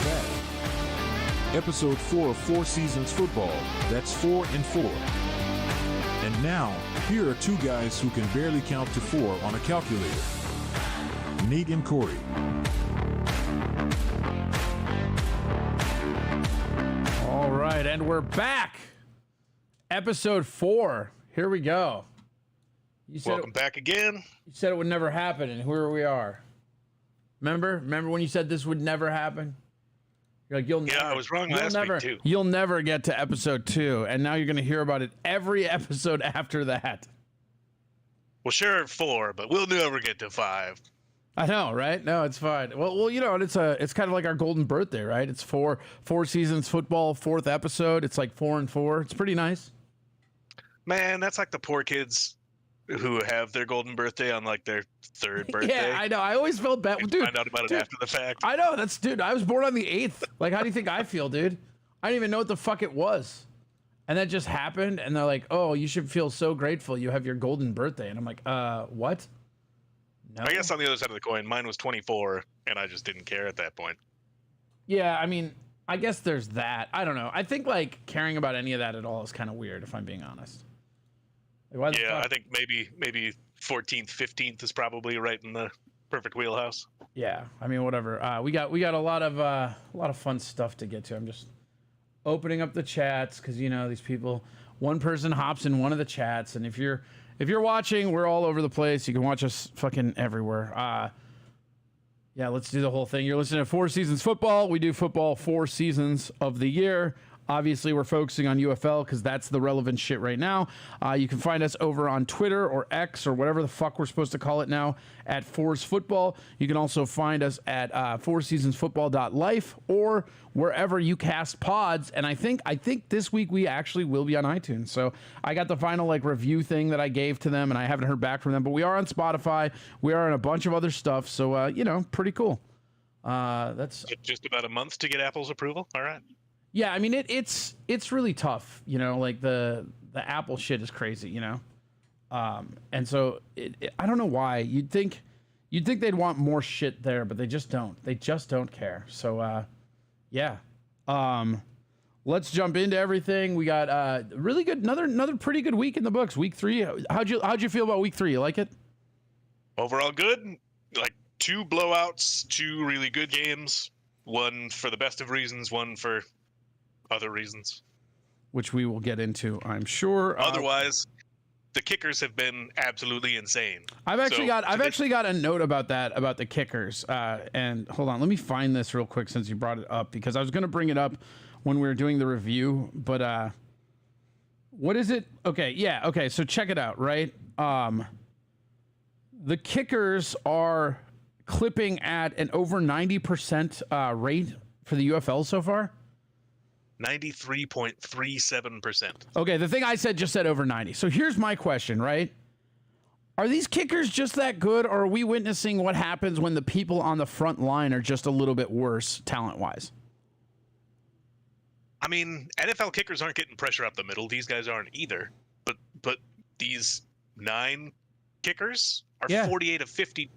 back. Episode 4 of 4 Seasons Football. That's 4 and 4. And now, here are two guys who can barely count to 4 on a calculator. Nate and Corey. All right, and we're back. Episode 4. Here we go. Welcome back again. You said it would never happen, and here we are. Remember when you said this would never happen? You're like, you'll never. Yeah, I was wrong last week too. You'll never get to episode 2, and now you're going to hear about it every episode after that. Well, sure, 4, but we'll never get to 5. I know, right? No, it's fine. Well, you know, it's kind of like our golden birthday, right? It's 4 Seasons Football, 4th episode. It's like 4 and 4. It's pretty nice. Man, that's like the poor kids who have their golden birthday on like their 3rd birthday. Yeah, I know. I always felt bad. Dude, find out about it after the fact. I know. Dude, I was born on the 8th. Like, how do you think I feel, dude? I didn't even know what the fuck it was. And that just happened. And they're like, oh, you should feel so grateful you have your golden birthday. And I'm like, what? No. I guess on the other side of the coin, mine was 24, and I just didn't care at that point. Yeah, I mean, I guess there's that. I don't know. I think, like, caring about any of that at all is kind of weird, if I'm being honest. Like, why the fuck? I think maybe 14th, 15th is probably right in the perfect wheelhouse. Yeah, I mean, whatever. We got a lot of fun stuff to get to. I'm just opening up the chats because, you know, these people. One person hops in one of the chats, and if you're watching, we're all over the place. You can watch us fucking everywhere. Yeah, let's do the whole thing. You're listening to 4 Seasons Football. We do football 4 seasons of the year. Obviously, we're focusing on UFL because that's the relevant shit right now. You can find us over on Twitter or X or whatever the fuck we're supposed to call it now at 4's Football. You can also find us at 4seasonsfootball.life or wherever you cast pods. And I think this week we actually will be on iTunes. So I got the final like review thing that I gave to them, and I haven't heard back from them. But we are on Spotify. We are on a bunch of other stuff. So you know, pretty cool. That's just about a month to get Apple's approval. All right. Yeah, I mean it's really tough, you know, like the Apple shit is crazy, you know, and so I don't know why you'd think they'd want more shit there, but they just don't. They just don't care. So yeah, let's jump into everything. We got really good another pretty good week in the books. Week 3. How'd you feel about week 3? You like it? Overall, good. Like 2 blowouts, 2 really good games. One for the best of reasons, one for other reasons, which we will get into, I'm sure. Otherwise, the kickers have been absolutely insane. I've actually got a note about that, about the kickers. And hold on, let me find this real quick since you brought it up, because I was going to bring it up when we were doing the review, but what is it? Okay, yeah, okay. So check it out, right? The kickers are clipping at an over 90% rate for the UFL so far. 93.37%. Okay, the thing I said just said over 90. So here's my question, right? Are these kickers just that good, or are we witnessing what happens when the people on the front line are just a little bit worse talent-wise? I mean, NFL kickers aren't getting pressure up the middle. These guys aren't either. But these 9 kickers are 48 of 50.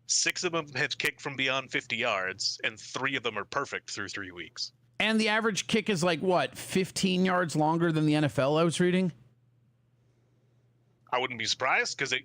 6 of them have kicked from beyond 50 yards, and 3 of them are perfect through 3 weeks. And the average kick is like, what, 15 yards longer than the NFL I was reading? I wouldn't be surprised because,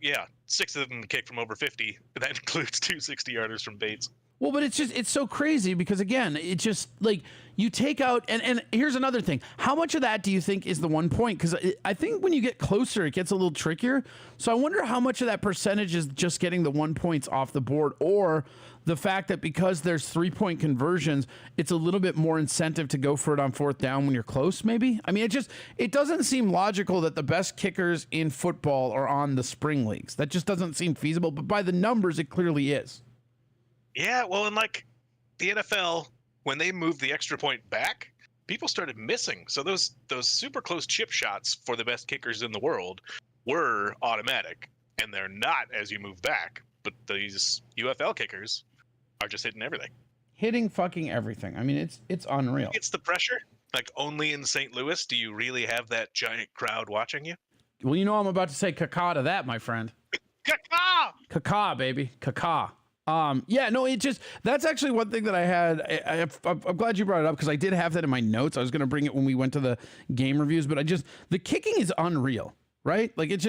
6 of them kick from over 50. That includes 2 60-yarders from Bates. Well, but it's so crazy because, again, it just, like, you take out, and here's another thing. How much of that do you think is the 1 point? Because I think when you get closer, it gets a little trickier. So I wonder how much of that percentage is just getting the 1 points off the board, or the fact that because there's 3-point conversions, it's a little bit more incentive to go for it on 4th down when you're close, maybe? I mean, it doesn't seem logical that the best kickers in football are on the spring leagues. That just doesn't seem feasible, but by the numbers, it clearly is. Yeah, well, and like the NFL, when they moved the extra point back, people started missing. So those super close chip shots for the best kickers in the world were automatic, and they're not as you move back. But these UFL kickers are just hitting everything. Hitting fucking everything. I mean, it's unreal. It's the pressure. Like, only in St. Louis do you really have that giant crowd watching you. Well, you know I'm about to say caca to that, my friend. Caca! Caca, baby. Caca. Yeah, no, that's actually one thing that I had. I'm glad you brought it up because I did have that in my notes. I was going to bring it when we went to the game reviews, but the kicking is unreal, right? Like it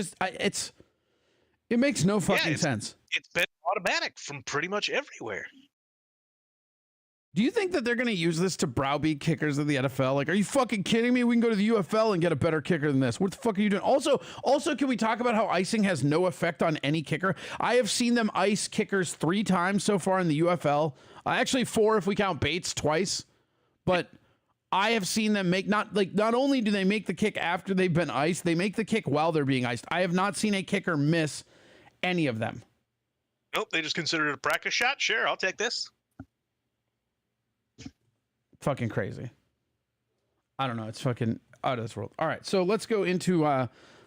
makes no fucking sense. It's been automatic from pretty much everywhere. Do you think that they're going to use this to browbeat kickers of the NFL? Like, are you fucking kidding me? We can go to the UFL and get a better kicker than this. What the fuck are you doing? Also, can we talk about how icing has no effect on any kicker? I have seen them ice kickers 3 times so far in the UFL. Actually 4 if we count Bates twice. But I have seen them not only do they make the kick after they've been iced, they make the kick while they're being iced. I have not seen a kicker miss any of them. Nope, they just consider it a practice shot. Sure, I'll take this. Fucking crazy. I don't know. It's fucking out of this world. All right, so let's go into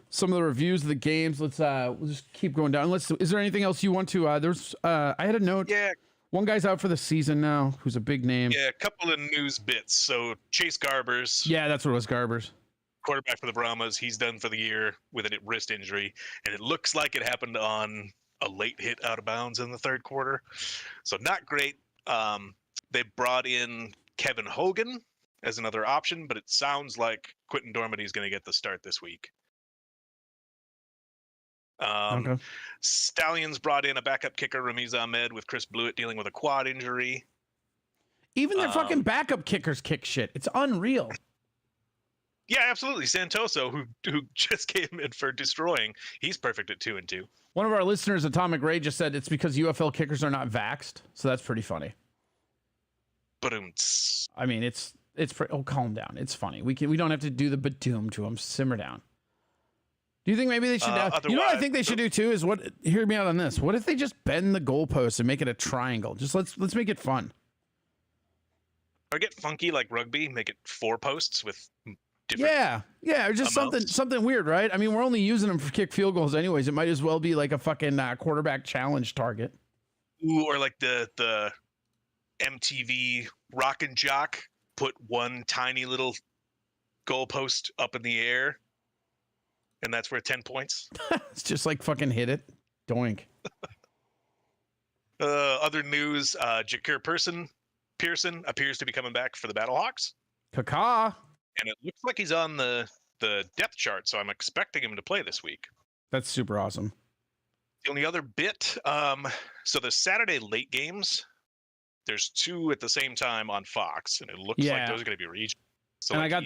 some of the reviews of the games. We'll just keep going down. Is there anything else you want to? I had a note. Yeah. One guy's out for the season now, who's a big name. Yeah, a couple of news bits. So Chase Garbers. Yeah, that's what it was. Garbers, quarterback for the Brahmas. He's done for the year with a wrist injury, and it looks like it happened on a late hit out of bounds in the third quarter. So not great. They brought in Kevin Hogan as another option, but it sounds like Quentin Dormady is going to get the start this week. Okay. Stallions brought in a backup kicker, Ramiz Ahmed, with Chris Blewett dealing with a quad injury. Even their fucking backup kickers kick shit. It's unreal. Yeah, absolutely. Santoso, who just came in for destroying, he's perfect at 2-2. One of our listeners, Atomic Ray, just said it's because UFL kickers are not vaxxed, so that's pretty funny. I mean, it's calm down. It's funny. We don't have to do the badoom to them. Simmer down. Do you think maybe they should? You know what I think they should do too is what? Hear me out on this. What if they just bend the goalpost and make it a triangle? Just let's make it fun. Or get funky like rugby. Make it 4 posts with different. Yeah, or just amounts. something weird, right? I mean, we're only using them for kick field goals anyways. It might as well be like a fucking quarterback challenge target. Ooh, or like the MTV Rock and Jock, put one tiny little goalpost up in the air, and that's worth 10 points. It's just like fucking hit it. Doink. Other news, Jakir Pearson appears to be coming back for the Battlehawks. Caca. And it looks like he's on the depth chart, so I'm expecting him to play this week. That's super awesome. The only other bit, so the Saturday late games, there's 2 at the same time on Fox, and it looks like those are going to be regional. So and like I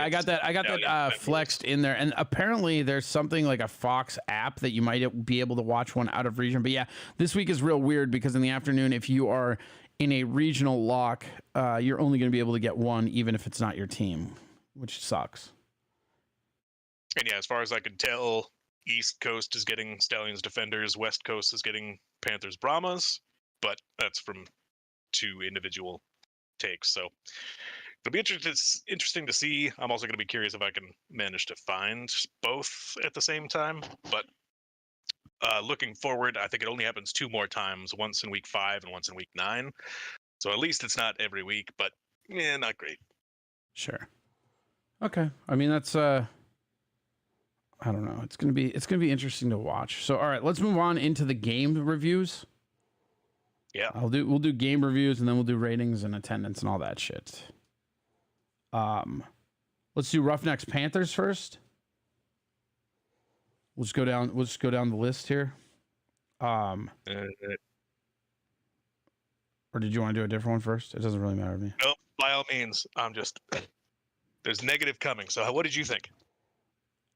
got that flexed in there. And apparently there's something like a Fox app that you might be able to watch one out of region. But yeah, this week is real weird because in the afternoon, if you are in a regional lock, you're only going to be able to get one, even if it's not your team, which sucks. And yeah, as far as I can tell, East Coast is getting Stallions Defenders, West Coast is getting Panthers Brahmas, but that's from 2 individual takes. So it'll be interesting to see. I'm also going to be curious if I can manage to find both at the same time. But looking forward, I think it only happens 2 more times, once in week 5 and once in week 9. So at least it's not every week, but not great. Sure. Okay. I mean, that's I don't know. It's gonna be interesting to watch. So all right, let's move on into the game reviews. Yeah. We'll do game reviews and then we'll do ratings and attendance and all that shit. Let's do Roughnecks Panthers first. We'll just go down the list here. Or did you want to do a different one first? It doesn't really matter to me. Nope, by all means. There's negative coming. So what did you think?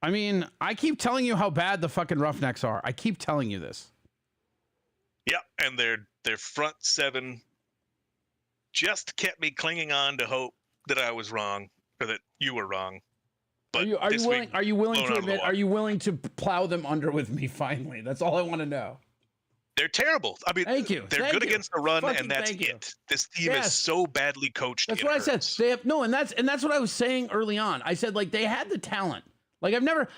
I mean, I keep telling you how bad the fucking Roughnecks are. I keep telling you this. Yeah, and their front 7 just kept me clinging on to hope that I was wrong or that you were wrong. But are you willing to plow them under with me finally? That's all I want to know. They're terrible. I mean, thank you. They're good against the run, and that's it. This team is so badly coached. That's what I said. They have and that's what I was saying early on. I said like they had the talent. Like I've never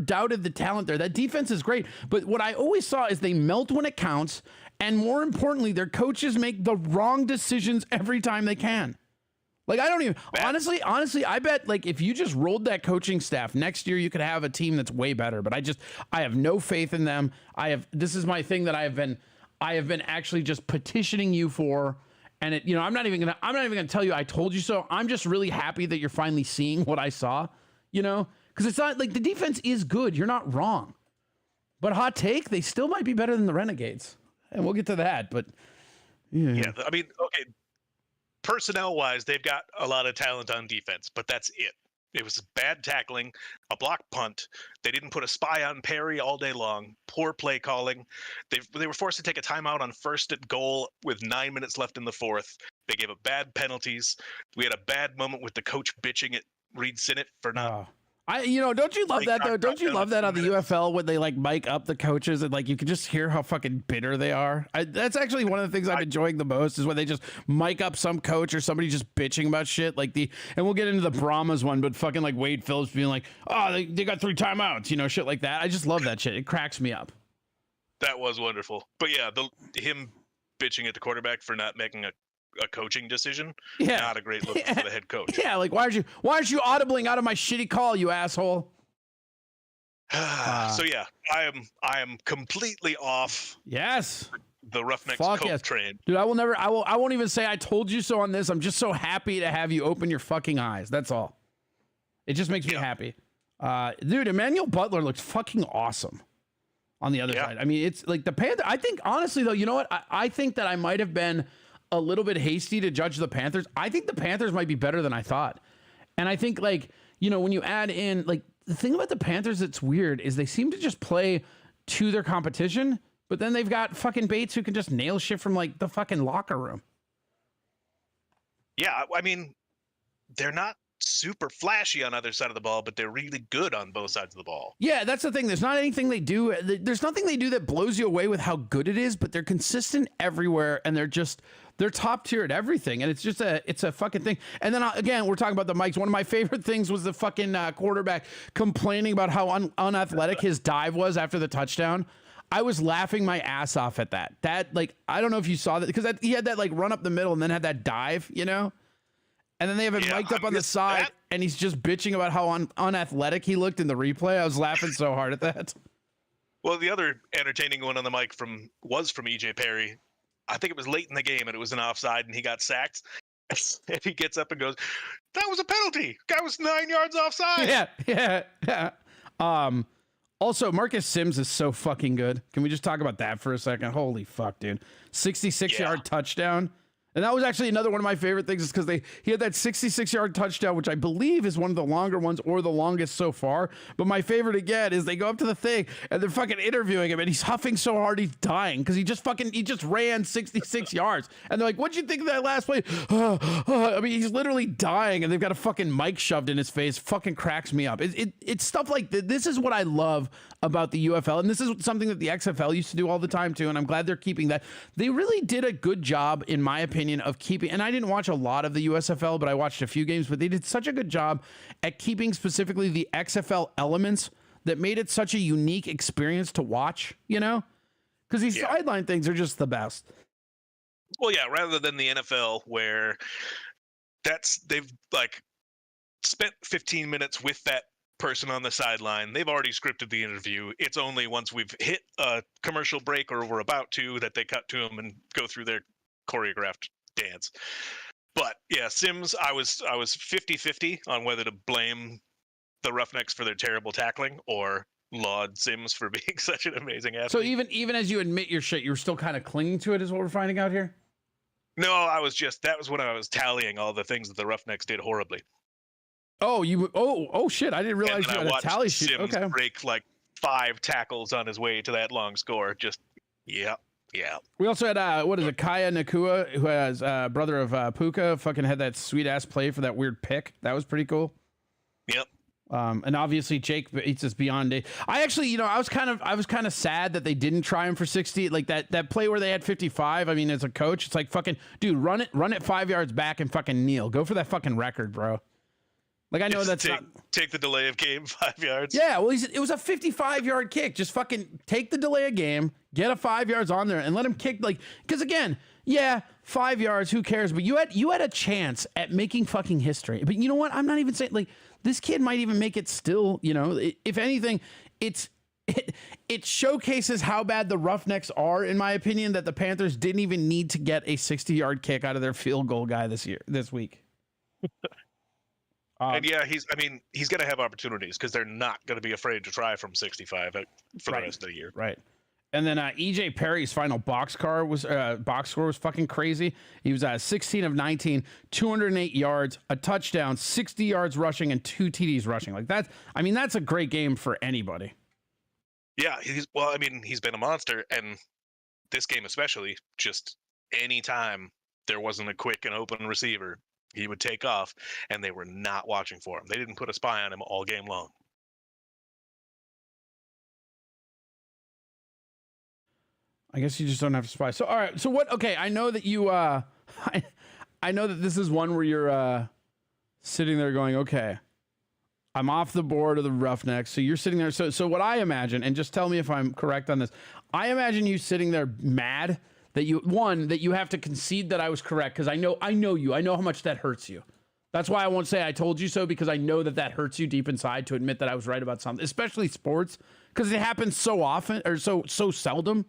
doubted the talent there. That defense is great, but what I always saw is they melt when it counts, and more importantly, their coaches make the wrong decisions every time they can. Like I don't even honestly, I bet like if you just rolled that coaching staff next year, you could have a team that's way better. But I have no faith in them. This is my thing that I I have been actually just petitioning you for. And it, I'm not even gonna tell you I told you so. I'm just really happy that you're finally seeing what I saw, because it's not like the defense is good. You're not wrong, but hot take, they still might be better than the Renegades, and we'll get to that. But yeah, I mean, okay, personnel wise, they've got a lot of talent on defense, but that's it. It was bad tackling, a block punt. They didn't put a spy on Perry all day long. Poor play calling. They were forced to take a timeout on 1st and goal with 9 minutes left in the 4th. They gave up bad penalties. We had a bad moment with the coach bitching at Reed Sinnett for not. Don't you love that though? Don't you love that on the UFL when they like mic up the coaches and like you can just hear how fucking bitter they are? That's actually one of the things I'm enjoying the most is when they just mic up some coach or somebody just bitching about shit and we'll get into the Brahmas one, but fucking like Wade Phillips being like, oh, they got 3 timeouts, shit like that. I just love that shit. It cracks me up. That was wonderful. But yeah, him bitching at the quarterback for not making a coaching decision. Yeah. Not a great look for the head coach. Yeah, like why aren't you audibling out of my shitty call, you asshole? So yeah, I am completely off. Yes. The Roughnecks coach train. Dude, I won't even say I told you so on this. I'm just so happy to have you open your fucking eyes. That's all. It just makes me happy. Dude, Emmanuel Butler looks fucking awesome on the other side. I mean, it's like the Panther. I think honestly though, you know what? I think that I might have been a little bit hasty to judge the Panthers. I think the Panthers might be better than I thought. And I think when you add in the thing about the Panthers that's weird is they seem to just play to their competition, but then they've got fucking Bates who can just nail shit from the fucking locker room. Yeah, I mean, they're not super flashy on either side of the ball, but they're really good on both sides of the ball. Yeah, that's the thing. There's not anything they do. There's nothing they do that blows you away with how good it is, but they're consistent everywhere, and they're top tier at everything, and it's a fucking thing. And then again, we're talking about the mics. One of my favorite things was the fucking quarterback complaining about how unathletic his dive was after the touchdown. I was laughing my ass off at that. That I don't know if you saw that because he had that run up the middle and then had that dive, And then they have it mic'd up on the side, and he's just bitching about how unathletic he looked in the replay. I was laughing so hard at that. Well, the other entertaining one on the mic was from EJ Perry. I think it was late in the game, and it was an offside, and he got sacked. And he gets up and goes, "That was a penalty. Guy was 9 yards offside." Yeah. Also, Marcus Sims is so fucking good. Can we just talk about that for a second? Holy fuck, dude! 66-yard touchdown. And that was actually another one of my favorite things is because he had that 66-yard touchdown, which I believe is one of the longer ones or the longest so far. But my favorite again is they go up to the thing and they're fucking interviewing him and he's huffing so hard he's dying because he just ran 66 yards. And they're like, "What'd you think of that last play?" I mean, he's literally dying and they've got a fucking mic shoved in his face. Fucking cracks me up. It's stuff like this is what I love about the UFL. And this is something that the XFL used to do all the time too. And I'm glad they're keeping that. They really did a good job, in my opinion, of keeping, and I didn't watch a lot of the USFL, but I watched a few games, but they did such a good job at keeping specifically the XFL elements that made it such a unique experience to watch, because these sideline things are just the best. Well, yeah, rather than the NFL where they've spent 15 minutes with that person on the sideline. They've already scripted the interview. It's only once we've hit a commercial break or we're about to that they cut to them and go through their choreographed dance. But yeah, Sims, I was 50-50 on whether to blame the Roughnecks for their terrible tackling or laud Sims for being such an amazing athlete. So even as you admit your shit, you're still kind of clinging to it, is what we're finding out here? No, that was when I was tallying all the things that the Roughnecks did horribly. Oh shit! I didn't realize you had a tally sheet. Sims break 5 tackles on his way to that long score. Just yeah. We also had Kaya Nakua, who has brother of Puka, fucking had that sweet ass play for that weird pick. That was pretty cool. Yep. And obviously Jake Bates is beyond day. I actually, I was kind of sad that they didn't try him for 60. Like that play where they had 55. I mean, as a coach, it's like fucking dude, run it 5 yards back and fucking kneel. Go for that fucking record, bro. Like, I know take the delay of game 5 yards. Yeah, well, it was a 55-yard kick. Just fucking take the delay of game, get a 5 yards on there, and let him kick. Because again, 5 yards, who cares? But you had a chance at making fucking history. But you know what? I'm not even saying this kid might even make it still. If anything, it's it showcases how bad the Roughnecks are, in my opinion, that the Panthers didn't even need to get a 60-yard kick out of their field goal guy this week. And yeah, he's going to have opportunities because they're not going to be afraid to try from 65 for the rest of the year. Right. And then EJ Perry's final box score was fucking crazy. He was 16 of 19, 208 yards, a touchdown, 60 yards rushing, and 2 TDs rushing. Like that's a great game for anybody. Yeah, he's been a monster, and this game especially, just any time there wasn't a quick and open receiver, he would take off, and they were not watching for him. They didn't put a spy on him all game long. I guess you just don't have to spy. So, all right. So what? Okay, I know that you. I know that this is one where you're sitting there going, okay, I'm off the board of the Roughnecks. So you're sitting there. So what I imagine, and just tell me if I'm correct on this. I imagine you sitting there mad that you have to concede that I was correct because I know you. I know how much that hurts you. That's why I won't say I told you so, because I know that hurts you deep inside to admit that I was right about something, especially sports, because it happens so often or so seldom.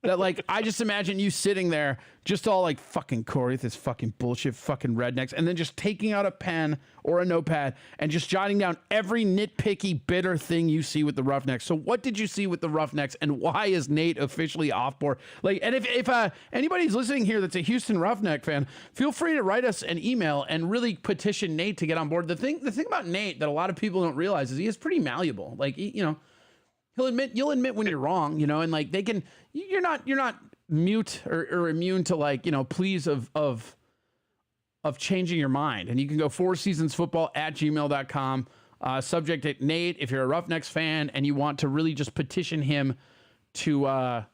That, like, I just imagine you sitting there just all like, fucking Corey, this fucking bullshit, fucking rednecks, and then just taking out a pen or a notepad and just jotting down every nitpicky, bitter thing you see with the Roughnecks. So what did you see with the Roughnecks, and why is Nate officially off board? Like, and if anybody's listening here that's a Houston Roughneck fan, feel free to write us an email and really petition Nate to get on board. The thing about Nate that a lot of people don't realize is he is pretty malleable. Like, you'll admit when you're wrong, and like you're not mute or immune to, like, pleas of changing your mind. And you can go 4seasonsfootball@gmail.com. Subject it Nate, if you're a Roughnecks fan and you want to really just petition him to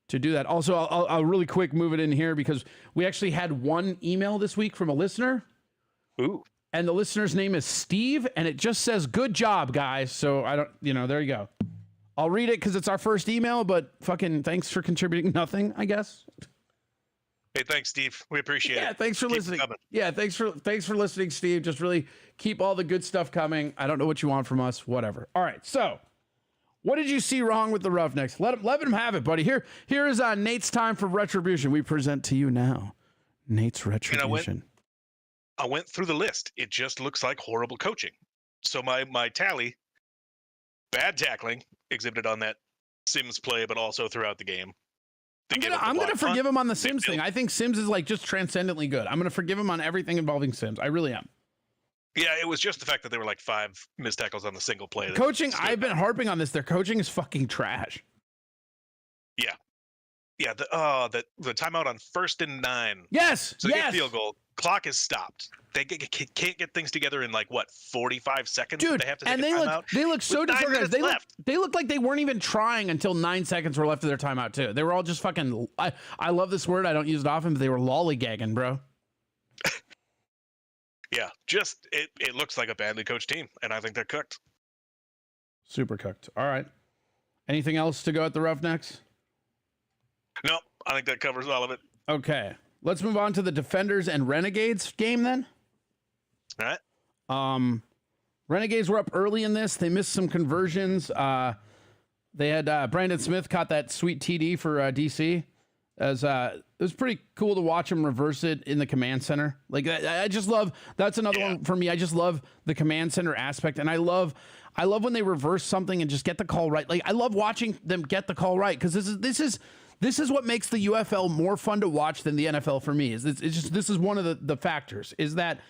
do that. Also, I'll really quick move it in here because we actually had one email this week from a listener. Ooh. And the listener's name is Steve, and it just says, good job, guys. So I don't, there you go. I'll read it because it's our first email, but fucking thanks for contributing nothing, I guess. Hey, thanks, Steve. We appreciate it. Yeah, thanks for listening. Yeah, thanks for listening, Steve. Just really keep all the good stuff coming. I don't know what you want from us, whatever. All right, so what did you see wrong with the Roughnecks? Let them have it, buddy. Here is Nate's time for retribution. We present to you now Nate's retribution. I went through the list. It just looks like horrible coaching. So my tally, bad tackling exhibited on that Sims play, but also throughout the game. I'm gonna forgive him on the Sims thing. I think Sims is like just transcendently good. I'm gonna forgive him on everything involving Sims. I really am. Yeah, it was just the fact that there were like 5 missed tackles on the single play. Coaching, I've been harping on this. Their coaching is fucking trash. Yeah. Yeah, the timeout on 1st and 9. Yes, so they get field goal. Clock is stopped. They can't get things together in 45 seconds. Dude, they have to take and they look so disorganized. They look like they weren't even trying until 9 seconds were left of their timeout too. They were all just fucking. I love this word. I don't use it often, but they were lollygagging, bro. Yeah, just it looks like a badly coached team, and I think they're cooked. Super cooked. All right. Anything else to go at the Roughnecks? No, I think that covers all of it. Okay. Let's move on to the Defenders and Renegades game then. All right. Renegades were up early in this. They missed some conversions. They had Brandon Smith caught that sweet TD for DC. It was pretty cool to watch him reverse it in the command center. Like I just love, that's another one for me. I just love the command center aspect, and I love when they reverse something and just get the call right. Like I love watching them get the call right, because this is what makes the UFL more fun to watch than the NFL for me. This is one of the factors, is that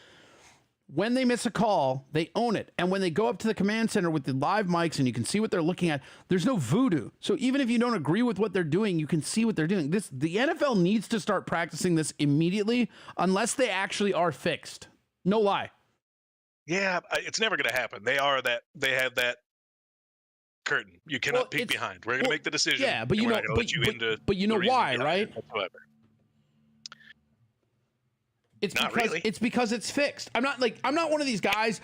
when they miss a call, they own it. And when they go up to the command center with the live mics and you can see what they're looking at, there's no voodoo. So even if you don't agree with what they're doing, you can see what they're doing. The NFL needs to start practicing this immediately, unless they actually are fixed. No lie. Yeah, it's never going to happen. They have that curtain. You cannot peek behind. We're going to make the decision. Yeah, but you know why, right? Whatsoever. It's because it's fixed. I'm not one of these guys.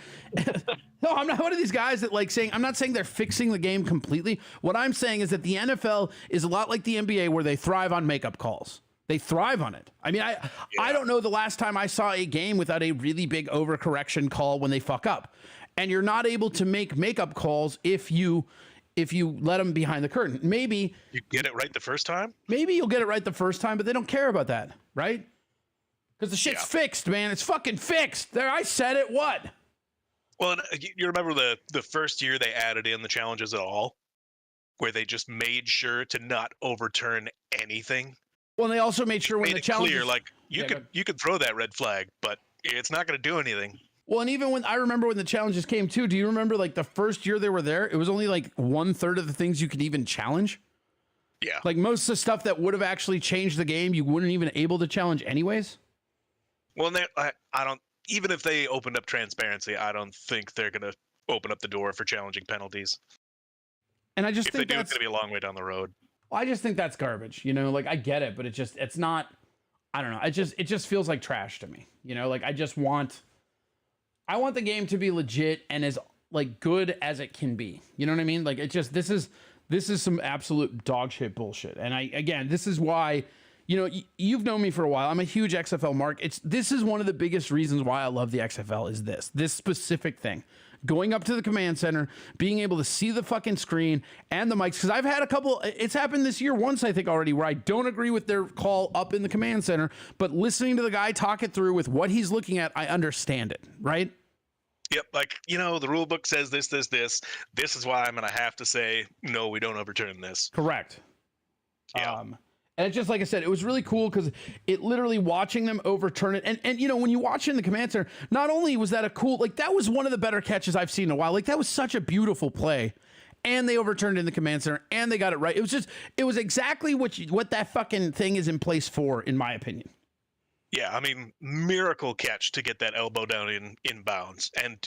No, I'm not one of these guys that I'm not saying they're fixing the game completely. What I'm saying is that the NFL is a lot like the NBA, where they thrive on makeup calls. They thrive on it. I mean, I don't know the last time I saw a game without a really big overcorrection call when they fuck up. and you're not able to make makeup calls if you let them behind the curtain. Maybe you get it right the first time. Maybe you'll get it right the first time, but they don't care about that, right? Because the shit's fixed, man. It's fucking fixed. There, I said it. What? Well, you remember the first year they added in the challenges at all, where they just made sure to not overturn anything. Well, and they also made sure when the challenges clear, like you could throw that red flag, but it's not going to do anything. Well, and even when I remember when the challenges came too, do you remember like the first year they were there? It was only like 1/3 of the things you could even challenge. Yeah. Like most of the stuff that would have actually changed the game, you wouldn't even able to challenge anyways. Well, I don't. Even if they opened up transparency, I don't think they're going to open up the door for challenging penalties. And I just think it's going to be a long way down the road. Well, I just think that's garbage. You know, like I get it, but it's not. I don't know. It just feels like trash to me. You know, like I want the game to be legit and as like good as it can be. You know what I mean? Like this is some absolute dog shit bullshit. And this is why, you know, you've known me for a while. I'm a huge XFL mark. This is one of the biggest reasons why I love the XFL is this specific thing. Going up to the command center, being able to see the fucking screen and the mics. Because I've had a couple, it's happened this year once, I think already, where I don't agree with their call up in the command center, but listening to the guy talk it through with what he's looking at, I understand it, right? Yep, like, you know, the rule book says this. This is why I'm going to have to say, no, we don't overturn this. Correct. Yeah. And it's just like I said, it was really cool because it literally watching them overturn it. And you know, when you watch it in the command center, not only was that a cool, like that was one of the better catches I've seen in a while. Like that was such a beautiful play. And they overturned it in the command center and they got it right. It was exactly what that fucking thing is in place for, in my opinion. Yeah, I mean, miracle catch to get that elbow down in bounds. And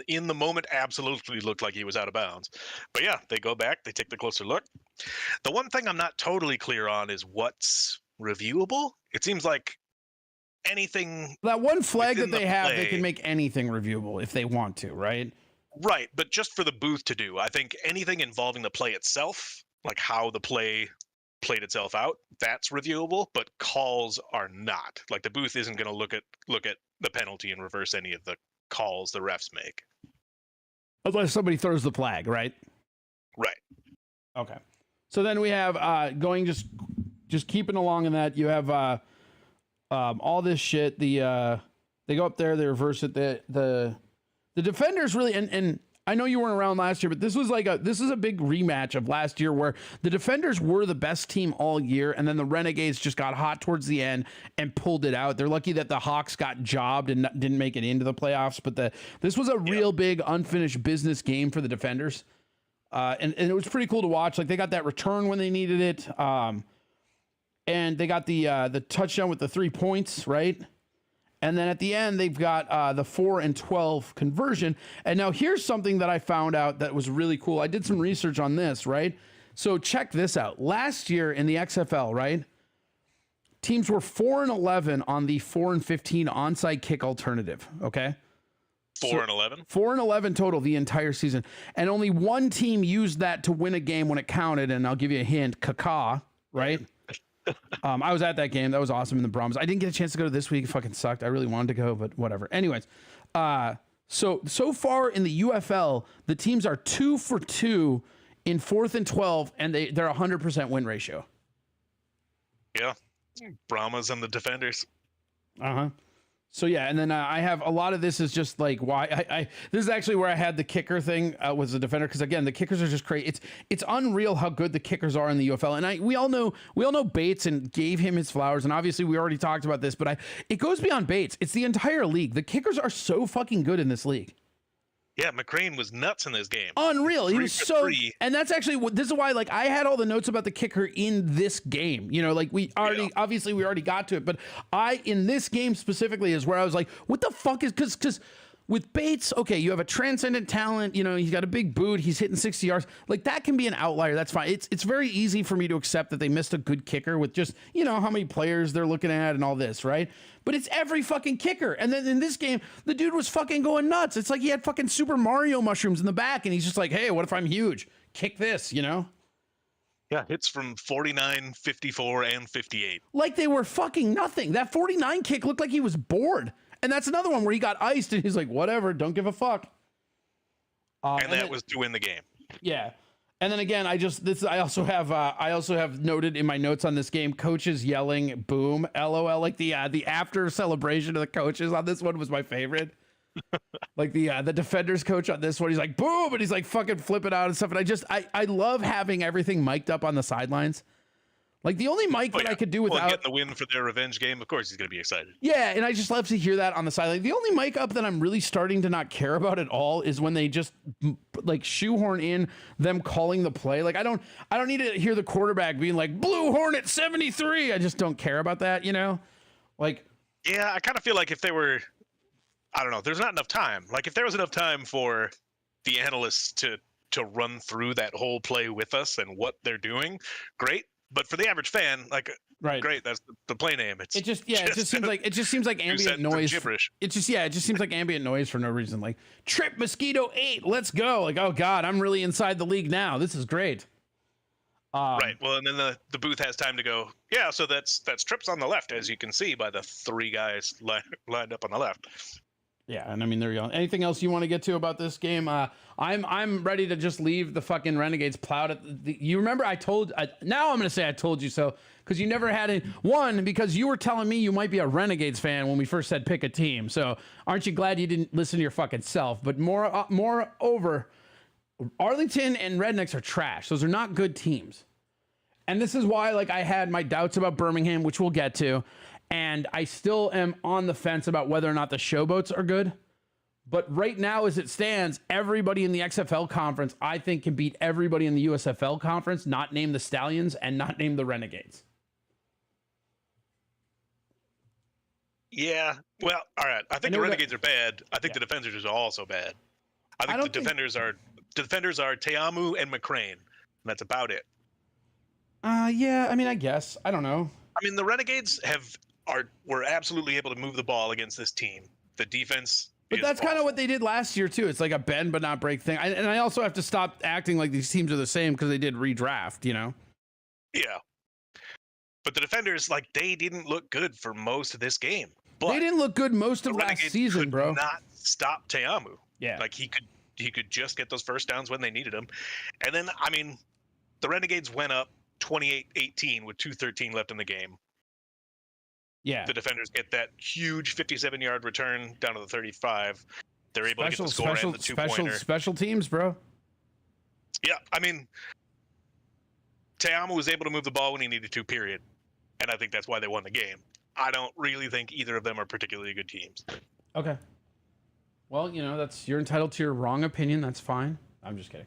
in the moment, absolutely looked like he was out of bounds. But yeah, they go back, they take the closer look. The one thing I'm not totally clear on is what's reviewable. It seems like anything... That one flag that they have, they can make anything reviewable if they want to, right? Right, but just for the booth to do. I think anything involving the play itself, like how the play played itself out, that's reviewable, but calls are not. Like the booth isn't going to look at the penalty and reverse any of the calls the refs make. Unless somebody throws the flag, right? Right. Okay. So then we have going just keeping along in that, you have all this shit. They go up there, they reverse it. The defenders really and I know you weren't around last year, but this is a big rematch of last year where the defenders were the best team all year, and then the Renegades just got hot towards the end and pulled it out. They're lucky that the Hawks got jobbed and didn't make it into the playoffs, but this was a real big unfinished business game for the defenders, and it was pretty cool to watch. Like they got that return when they needed it, and they got the touchdown with the 3 points, right? And then at the end, they've got the 4 and 12 conversion. And now here's something that I found out that was really cool. I did some research on this, right? So check this out. Last year in the XFL, right? Teams were 4 and 11 on the 4 and 15 onside kick alternative, okay? 4 and 11? 4 and 11 total the entire season. And only one team used that to win a game when it counted. And I'll give you a hint, Kaka, right? I was at that game. That was awesome in the Brahms. I didn't get a chance to go to this week. It fucking sucked. I really wanted to go, but whatever. Anyways, so far in the UFL, the teams are 2 for 2 in 4th and 12, and they're 100% win ratio. Yeah, Brahmas and the defenders. So yeah, and then I have a lot of this is just like why this is actually where I had the kicker thing was the defender, because again the kickers are just crazy. It's unreal how good the kickers are in the UFL, and we all know Bates and gave him his flowers, and obviously we already talked about this, but it goes beyond Bates. It's the entire league. The kickers are so fucking good in this league. Yeah, McCrane was nuts in this game. Unreal. He was so, and that's actually this is why like I had all the notes about the kicker in this game. You know, like obviously we already got to it, but in this game specifically is where I was like, what the fuck is because with Bates, okay, you have a transcendent talent. You know, he's got a big boot. He's hitting 60 yards. Like that can be an outlier. That's fine. It's very easy for me to accept that they missed a good kicker with just, you know, how many players they're looking at and all this, right? But it's every fucking kicker. And then in this game, the dude was fucking going nuts. It's like he had fucking Super Mario mushrooms in the back, and he's just like, hey, what if I'm huge? Kick this, you know? Yeah, hits from 49, 54, and 58. Like they were fucking nothing. That 49 kick looked like he was bored. And that's another one where he got iced and he's like, whatever, don't give a fuck. And that was to win the game. Yeah. And then again, I also have noted in my notes on this game, coaches yelling boom, LOL, like the after celebration of the coaches on this one was my favorite. Like the defenders coach on this one, he's like boom, and he's like fucking flipping out and stuff. And I love having everything mic'd up on the sidelines. Like the only mic that I could do without getting the win for their revenge game, of course he's going to be excited. Yeah, and I just love to hear that on the sideline. The only mic up that I'm really starting to not care about at all is when they just like shoehorn in them calling the play. Like I don't need to hear the quarterback being like Blue Hornet 73. I just don't care about that, you know? Like yeah, I kind of feel like if they were, I don't know, there's not enough time. Like if there was enough time for the analysts to run through that whole play with us and what they're doing, great. But for the average fan, like, right, great, that's the play name. It just seems like ambient noise. Gibberish. It just seems like ambient noise for no reason. Like Trip Mosquito 8, let's go. Like, oh God, I'm really inside the league now. This is great. Right. Well, and then the booth has time to go. Yeah. So that's Trips on the left, as you can see by the three guys lined up on the left. Yeah, and I mean, there you go. Anything else you want to get to about this game? I'm ready to just leave the fucking Renegades plowed at you remember now I'm going to say I told you so, because you never had one, because you were telling me you might be a Renegades fan when we first said pick a team. So aren't you glad you didn't listen to your fucking self? But moreover, Arlington and Rednecks are trash. Those are not good teams. And this is why, like, I had my doubts about Birmingham, which we'll get to. And I still am on the fence about whether or not the Showboats are good. But right now, as it stands, everybody in the XFL conference, I think, can beat everybody in the USFL conference, not name the Stallions and not name the Renegades. Yeah. Well, all right. I think the Renegades are bad. I think the Defenders are also bad. I think the defenders are Teamu and McCrane. And that's about it. Yeah, I mean, I guess. I don't know. I mean, the Renegades were absolutely able to move the ball against this team. The defense, but that's kind of what they did last year too. It's like a bend but not break thing. And I also have to stop acting like these teams are the same because they did redraft, you know. Yeah, but the Defenders, like, they didn't look good for most of this game. But they didn't look good most of last season, could bro. Not stop Teamu. Yeah, like he could just get those first downs when they needed them. And then, I mean, the Renegades went up 28-18 with 2:13 left in the game. Yeah. The Defenders get that huge 57-yard return down to the 35. They're able to get the score and the two-pointer. Special teams, bro. Yeah, I mean, Teamu was able to move the ball when he needed to, period. And I think that's why they won the game. I don't really think either of them are particularly good teams. Okay. Well, you know, you're entitled to your wrong opinion. That's fine. I'm just kidding.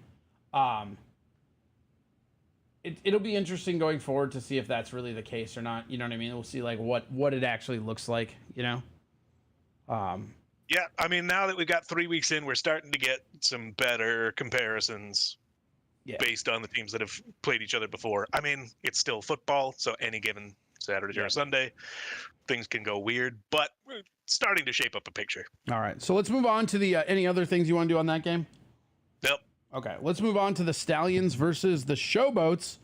It'll be interesting going forward to see if that's really the case or not. You know what I mean? We'll see like what it actually looks like, you know? Yeah, I mean, now that we've got 3 weeks in, we're starting to get some better comparisons based on the teams that have played each other before. I mean, it's still football, so any given Saturday or Sunday, things can go weird, but we're starting to shape up a picture. All right, so let's move on to the any other things you want to do on that game? Nope. Okay, let's move on to the Stallions versus the Showboats,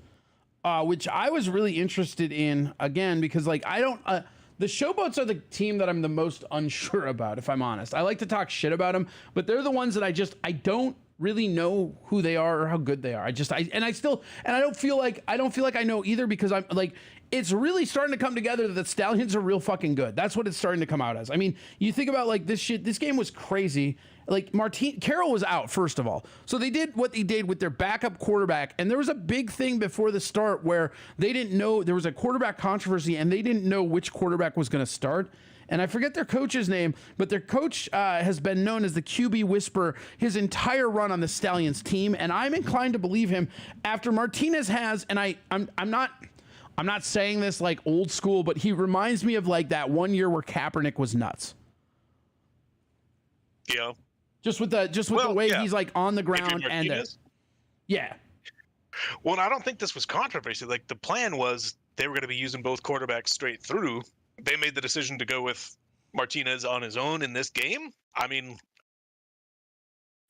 which I was really interested in, again, because, like, I don't... the Showboats are the team that I'm the most unsure about, if I'm honest. I like to talk shit about them, but they're the ones that I don't really know who they are or how good they are. I don't feel like I know either, because I'm like, it's really starting to come together that the Stallions are real fucking good. That's what it's starting to come out as. I mean, you think about, like, this game was crazy. Like, Carroll was out, first of all. So they did what they did with their backup quarterback. And there was a big thing before the start where they didn't know, there was a quarterback controversy and they didn't know which quarterback was going to start. And I forget their coach's name, but their coach has been known as the QB Whisperer his entire run on the Stallions team. And I'm inclined to believe him after Martinez has, and I'm not saying this like old school, but he reminds me of like that one year where Kaepernick was nuts. Yeah. Just with the way he's like on the ground and yeah. Well, I don't think this was controversy. Like, the plan was they were going to be using both quarterbacks straight through. They made the decision to go with Martinez on his own in this game. I mean,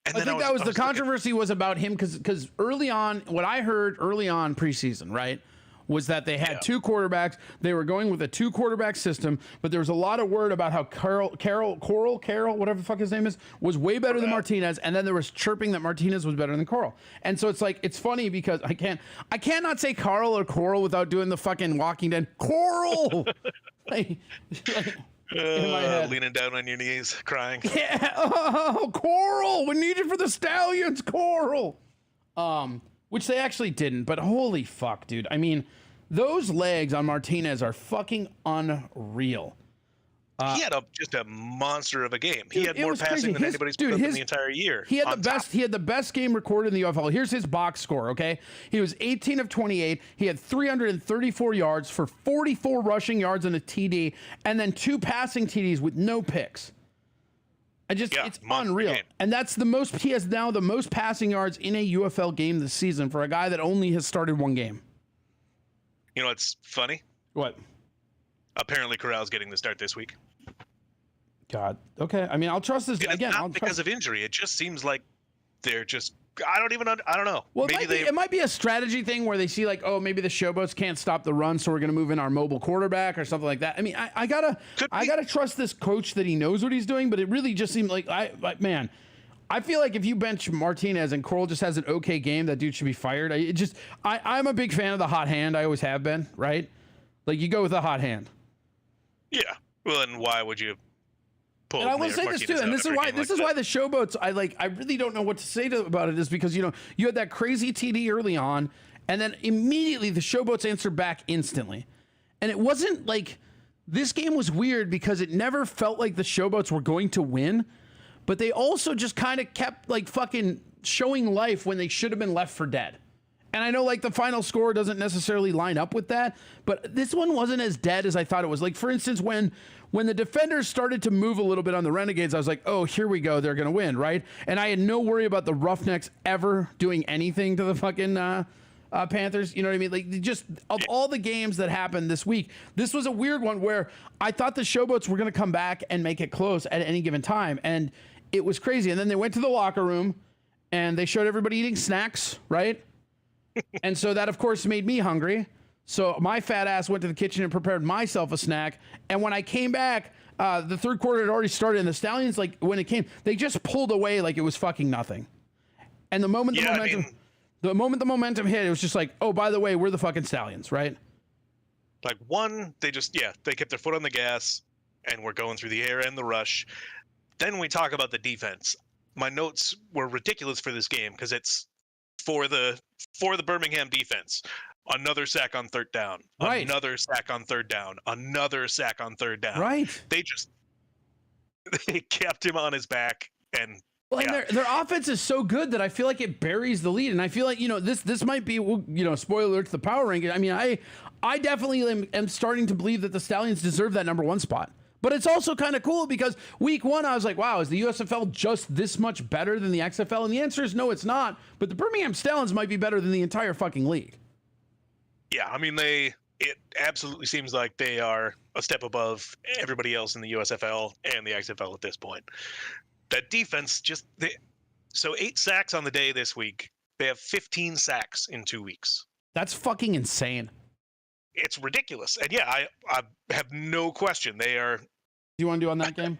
I think that was the controversy was about him because early on, what I heard early on preseason, right, was that they had two quarterbacks. They were going with a 2-quarterback system, but there was a lot of word about how Carroll, whatever the fuck his name is, was way better than Martinez, and then there was chirping that Martinez was better than Coral. And so it's like, it's funny because I cannot say Carl or Coral without doing the fucking Walking Dead Coral. like, in my head. Leaning down on your knees, crying. Yeah, oh, Coral, we need you for the Stallions, Coral. Which they actually didn't, but holy fuck, dude. I mean, those legs on Martinez are fucking unreal. He had just a monster of a game. He had more passing than anybody's put up in the entire year. He had the best game recorded in the UFL. Here's his box score, okay? He was 18 of 28. He had 334 yards for 44 rushing yards and a TD, and then 2 passing TDs with no picks. It's unreal. Game. And that's the most, he has now the most passing yards in a UFL game this season for a guy that only has started 1 game. You know what's funny? What? Apparently Corral's getting the start this week. God. Okay. I mean, I'll trust this again. Not because of injury. It just seems like they're just, I don't know. Well, it might be a strategy thing where they see like, oh, maybe the Showboats can't stop the run, so we're going to move in our mobile quarterback or something like that. I mean, I gotta trust this coach that he knows what he's doing, but it really just seemed like, I feel like if you bench Martinez and Coral just has an okay game, that dude should be fired. I'm a big fan of the hot hand. I always have been, right? Like, you go with the hot hand. Yeah. Well, and why would you pull? And I will say this too, and this is why the Showboats, I really don't know what to say about it, is because, you had that crazy TD early on, and then immediately the Showboats answered back instantly. And it wasn't like, this game was weird because it never felt like the Showboats were going to win, but they also just kind of kept like fucking showing life when they should have been left for dead. And I know like the final score doesn't necessarily line up with that, but this one wasn't as dead as I thought it was. Like, for instance, when the defenders started to move a little bit on the Renegades, I was like, oh, here we go. They're going to win, right? And I had no worry about the Roughnecks ever doing anything to the fucking Panthers. You know what I mean? Like, just of all the games that happened this week, this was a weird one where I thought the Showboats were going to come back and make it close at any given time. And it was crazy. And then they went to the locker room and they showed everybody eating snacks, right? And so that, of course, made me hungry. So my fat ass went to the kitchen and prepared myself a snack. And when I came back, the third quarter had already started. And the Stallions, like, when it came, they just pulled away like it was fucking nothing. And the moment the momentum hit, it was just like, oh, by the way, we're the fucking Stallions, right? Like, they kept their foot on the gas and we're going through the air and the rush. Then we talk about the defense. My notes were ridiculous for this game because it's for the Birmingham defense. Another sack on third down. Right. Another sack on third down. Another sack on third down. Right. They kept him on his back. And and their offense is so good that I feel like it buries the lead. And I feel like, this might be, spoiler alert to the power ranking. I mean, I definitely am starting to believe that the Stallions deserve that number 1 spot. But it's also kind of cool because week 1, I was like, wow, is the USFL just this much better than the XFL? And the answer is no, it's not. But the Birmingham Stallions might be better than the entire fucking league. Yeah, I mean, it absolutely seems like they are a step above everybody else in the USFL and the XFL at this point. That defense so 8 sacks on the day this week. They have 15 sacks in 2 weeks. That's fucking insane. It's ridiculous. And yeah, I have no question they are. Do you want to do on that game?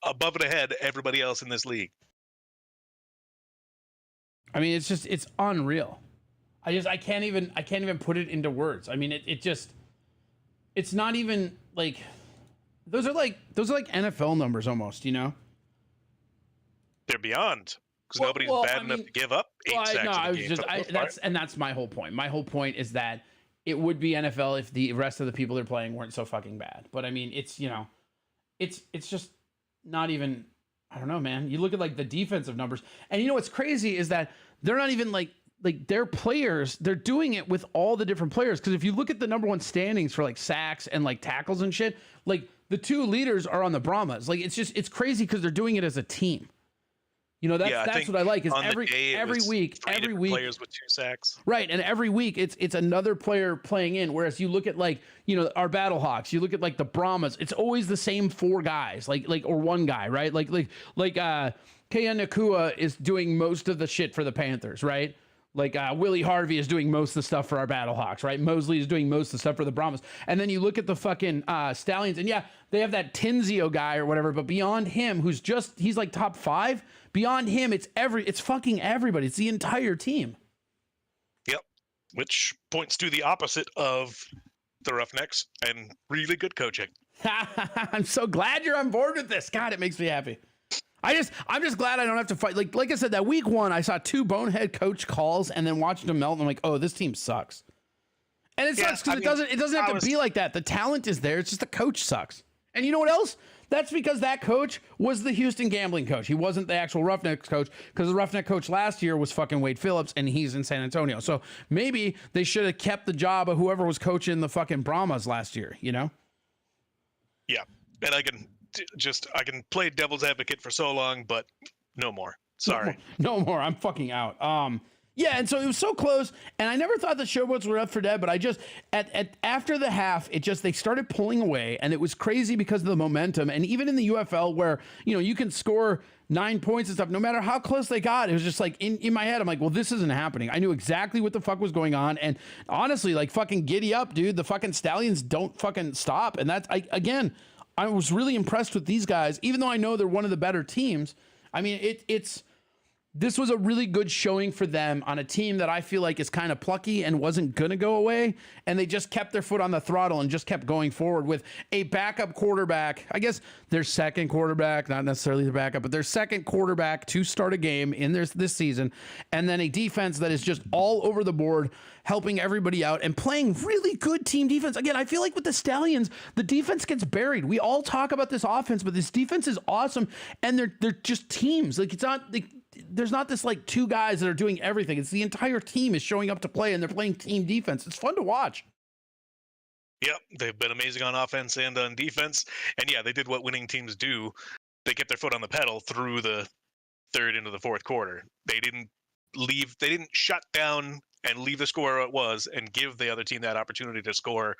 Above and ahead everybody else in this league. I mean, it's unreal. I can't even put it into words. I mean, it's not even like, those are like NFL numbers almost, They're beyond, because nobody's bad enough to give up 8 sacks. That's my whole point. My whole point is that it would be NFL if the rest of the people they're playing weren't so fucking bad. But I mean, it's just not even, I don't know, man. You look at like the defensive numbers, and what's crazy is that they're not even like their players, they're doing it with all the different players. Because if you look at the number 1 standings for like sacks and like tackles and shit, like the 2 leaders are on the Brahmas. Like, it's crazy because they're doing it as a team. That's what I like is every week players with 2 sacks. Right, and every week it's another player playing in. Whereas you look at like our Battlehawks, you look at like the Brahmas, it's always the same 4 guys, or 1 guy, right? Like Kaya Nakua is doing most of the shit for the Panthers, right? Like Willie Harvey is doing most of the stuff for our Battlehawks, right? Mosley is doing most of the stuff for the Brahmas. And then you look at the fucking Stallions, and yeah, they have that Tenzio guy or whatever, but beyond him, he's like top 5. Beyond him, it's fucking everybody. It's the entire team. Yep. Which points to the opposite of the Roughnecks and really good coaching. I'm so glad you're on board with this. God, it makes me happy. I'm just glad I don't have to fight. Like I said, that week 1, I saw 2 bonehead coach calls and then watched them melt. And I'm like, oh, this team sucks. And it sucks because it doesn't have to be like that. The talent is there. It's just the coach sucks. And you know what else? That's because that coach was the Houston Gambling coach. He wasn't the actual Roughnecks coach, because the Roughneck coach last year was fucking Wade Phillips, and he's in San Antonio. So maybe they should have kept the job of whoever was coaching the fucking Brahmas last year, you know? Yeah. And I can play devil's advocate for so long, but no more. Sorry. No more. I'm fucking out. Yeah, and so it was so close, and I never thought the Showboats were up for dead, but I just after the half, they started pulling away, and it was crazy because of the momentum. And even in the UFL, where you can score 9 points and stuff, no matter how close they got, it was just like in my head, I'm like, well, this isn't happening. I knew exactly what the fuck was going on, and honestly, like, fucking giddy up, dude. The fucking Stallions don't fucking stop, and I was really impressed with these guys, even though I know they're one of the better teams. I mean, this was a really good showing for them on a team that I feel like is kind of plucky and wasn't going to go away. And they just kept their foot on the throttle and just kept going forward with a backup quarterback. I guess their second quarterback, not necessarily their backup, but their second quarterback to start a game in this season. And then a defense that is just all over the board, helping everybody out and playing really good team defense. Again, I feel like with the Stallions, the defense gets buried. We all talk about this offense, but this defense is awesome. And they're just teams. Like, it's not like, there's not this like 2 guys that are doing everything. It's the entire team is showing up to play, and they're playing team defense. It's fun to watch. Yep, they've been amazing on offense and on defense. And yeah, they did what winning teams do. They kept their foot on the pedal through the third into the fourth quarter. They didn't shut down and leave the score where it was and give the other team that opportunity to score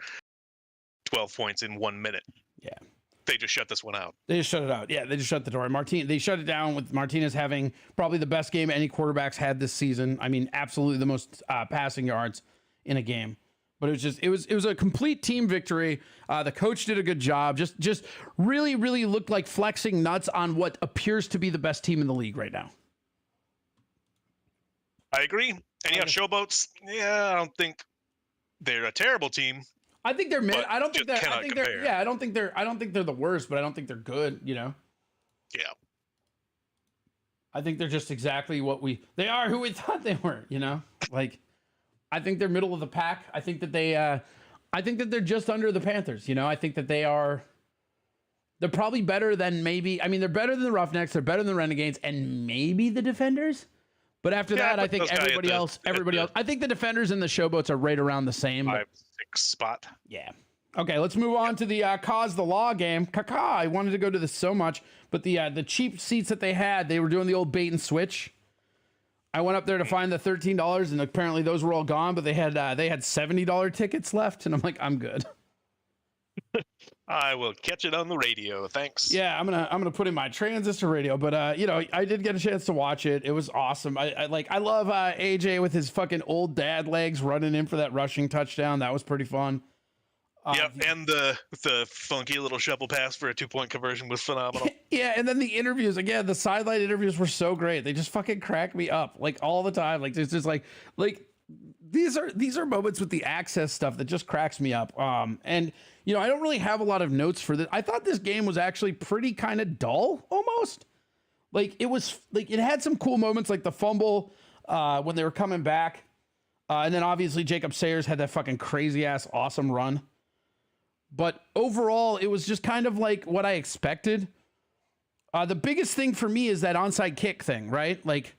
12 points in 1 minute. Yeah. They just shut this one out. They just shut it out. Yeah, they just shut the door. They shut it down with Martinez having probably the best game any quarterback's had this season. I mean, absolutely the most passing yards in a game. But it was a complete team victory. The coach did a good job. Just really, really looked like flexing nuts on what appears to be the best team in the league right now. I agree. And yeah, Showboats, I don't think they're a terrible team. I think they're mid. I don't think they're. I think compare. they're. Yeah, I don't think they're the worst, but I don't think they're good. Yeah. I think they're just exactly they are who we thought they were. Like, I think they're middle of the pack. I think that they're just under the Panthers. I think that they're probably better than maybe. I mean, they're better than the Roughnecks. They're better than the Renegades, and maybe the Defenders. But after that, I think everybody else. I think the Defenders and the Showboats are right around the same. 5-6 spot. Yeah. Okay, let's move on to the Cause the Law game. I wanted to go to this so much, but the cheap seats that they had, they were doing the old bait and switch. I went up there to find the $13, and apparently those were all gone. But they had $70 tickets left, and I'm like, I'm good. I will catch it on the radio. Thanks. Yeah, I'm gonna put in my transistor radio, but I did get a chance to watch it. It was awesome. I love AJ with his fucking old dad legs running in for that rushing touchdown. That was pretty fun. Yep, and the funky little shovel pass for a 2-point conversion was phenomenal. Yeah, and then the interviews again. The sideline interviews were so great. They just fucking crack me up like all the time. Like there's just like these are moments with the access stuff that just cracks me up. And I don't really have a lot of notes for this. I thought this game was actually pretty kind of dull almost. Like it had some cool moments like the fumble when they were coming back. And then obviously Jacob Sayers had that fucking crazy ass awesome run. But overall, it was just kind of like what I expected. The biggest thing for me is that onside kick thing, right? Like,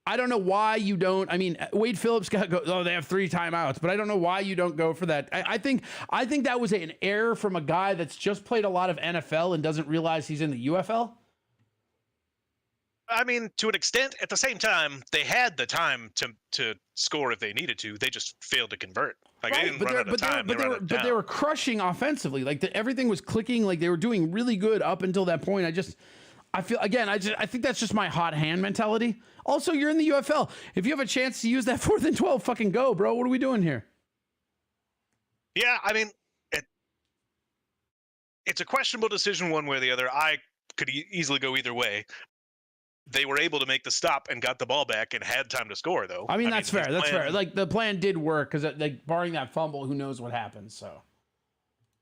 I don't know why you don't. I mean, Wade Phillips got go. Oh, they have 3 timeouts, but I don't know why you don't go for that. I think that was an error from a guy that's just played a lot of NFL and doesn't realize he's in the UFL. I mean, to an extent. At the same time, they had the time to score if they needed to. They just failed to convert. Like, right, they didn't run out of time. But they were crushing offensively. Like everything was clicking. Like they were doing really good up until that point. I feel again. I think that's just my hot hand mentality. Also, you're in the UFL. If you have a chance to use that 4th and 12, fucking go, bro. What are we doing here? Yeah, I mean, it's a questionable decision one way or the other. I could easily go either way. They were able to make the stop and got the ball back and had time to score, though. I mean, that's fair. That's fair. Like, the plan did work because, like, barring that fumble, who knows what happens, so.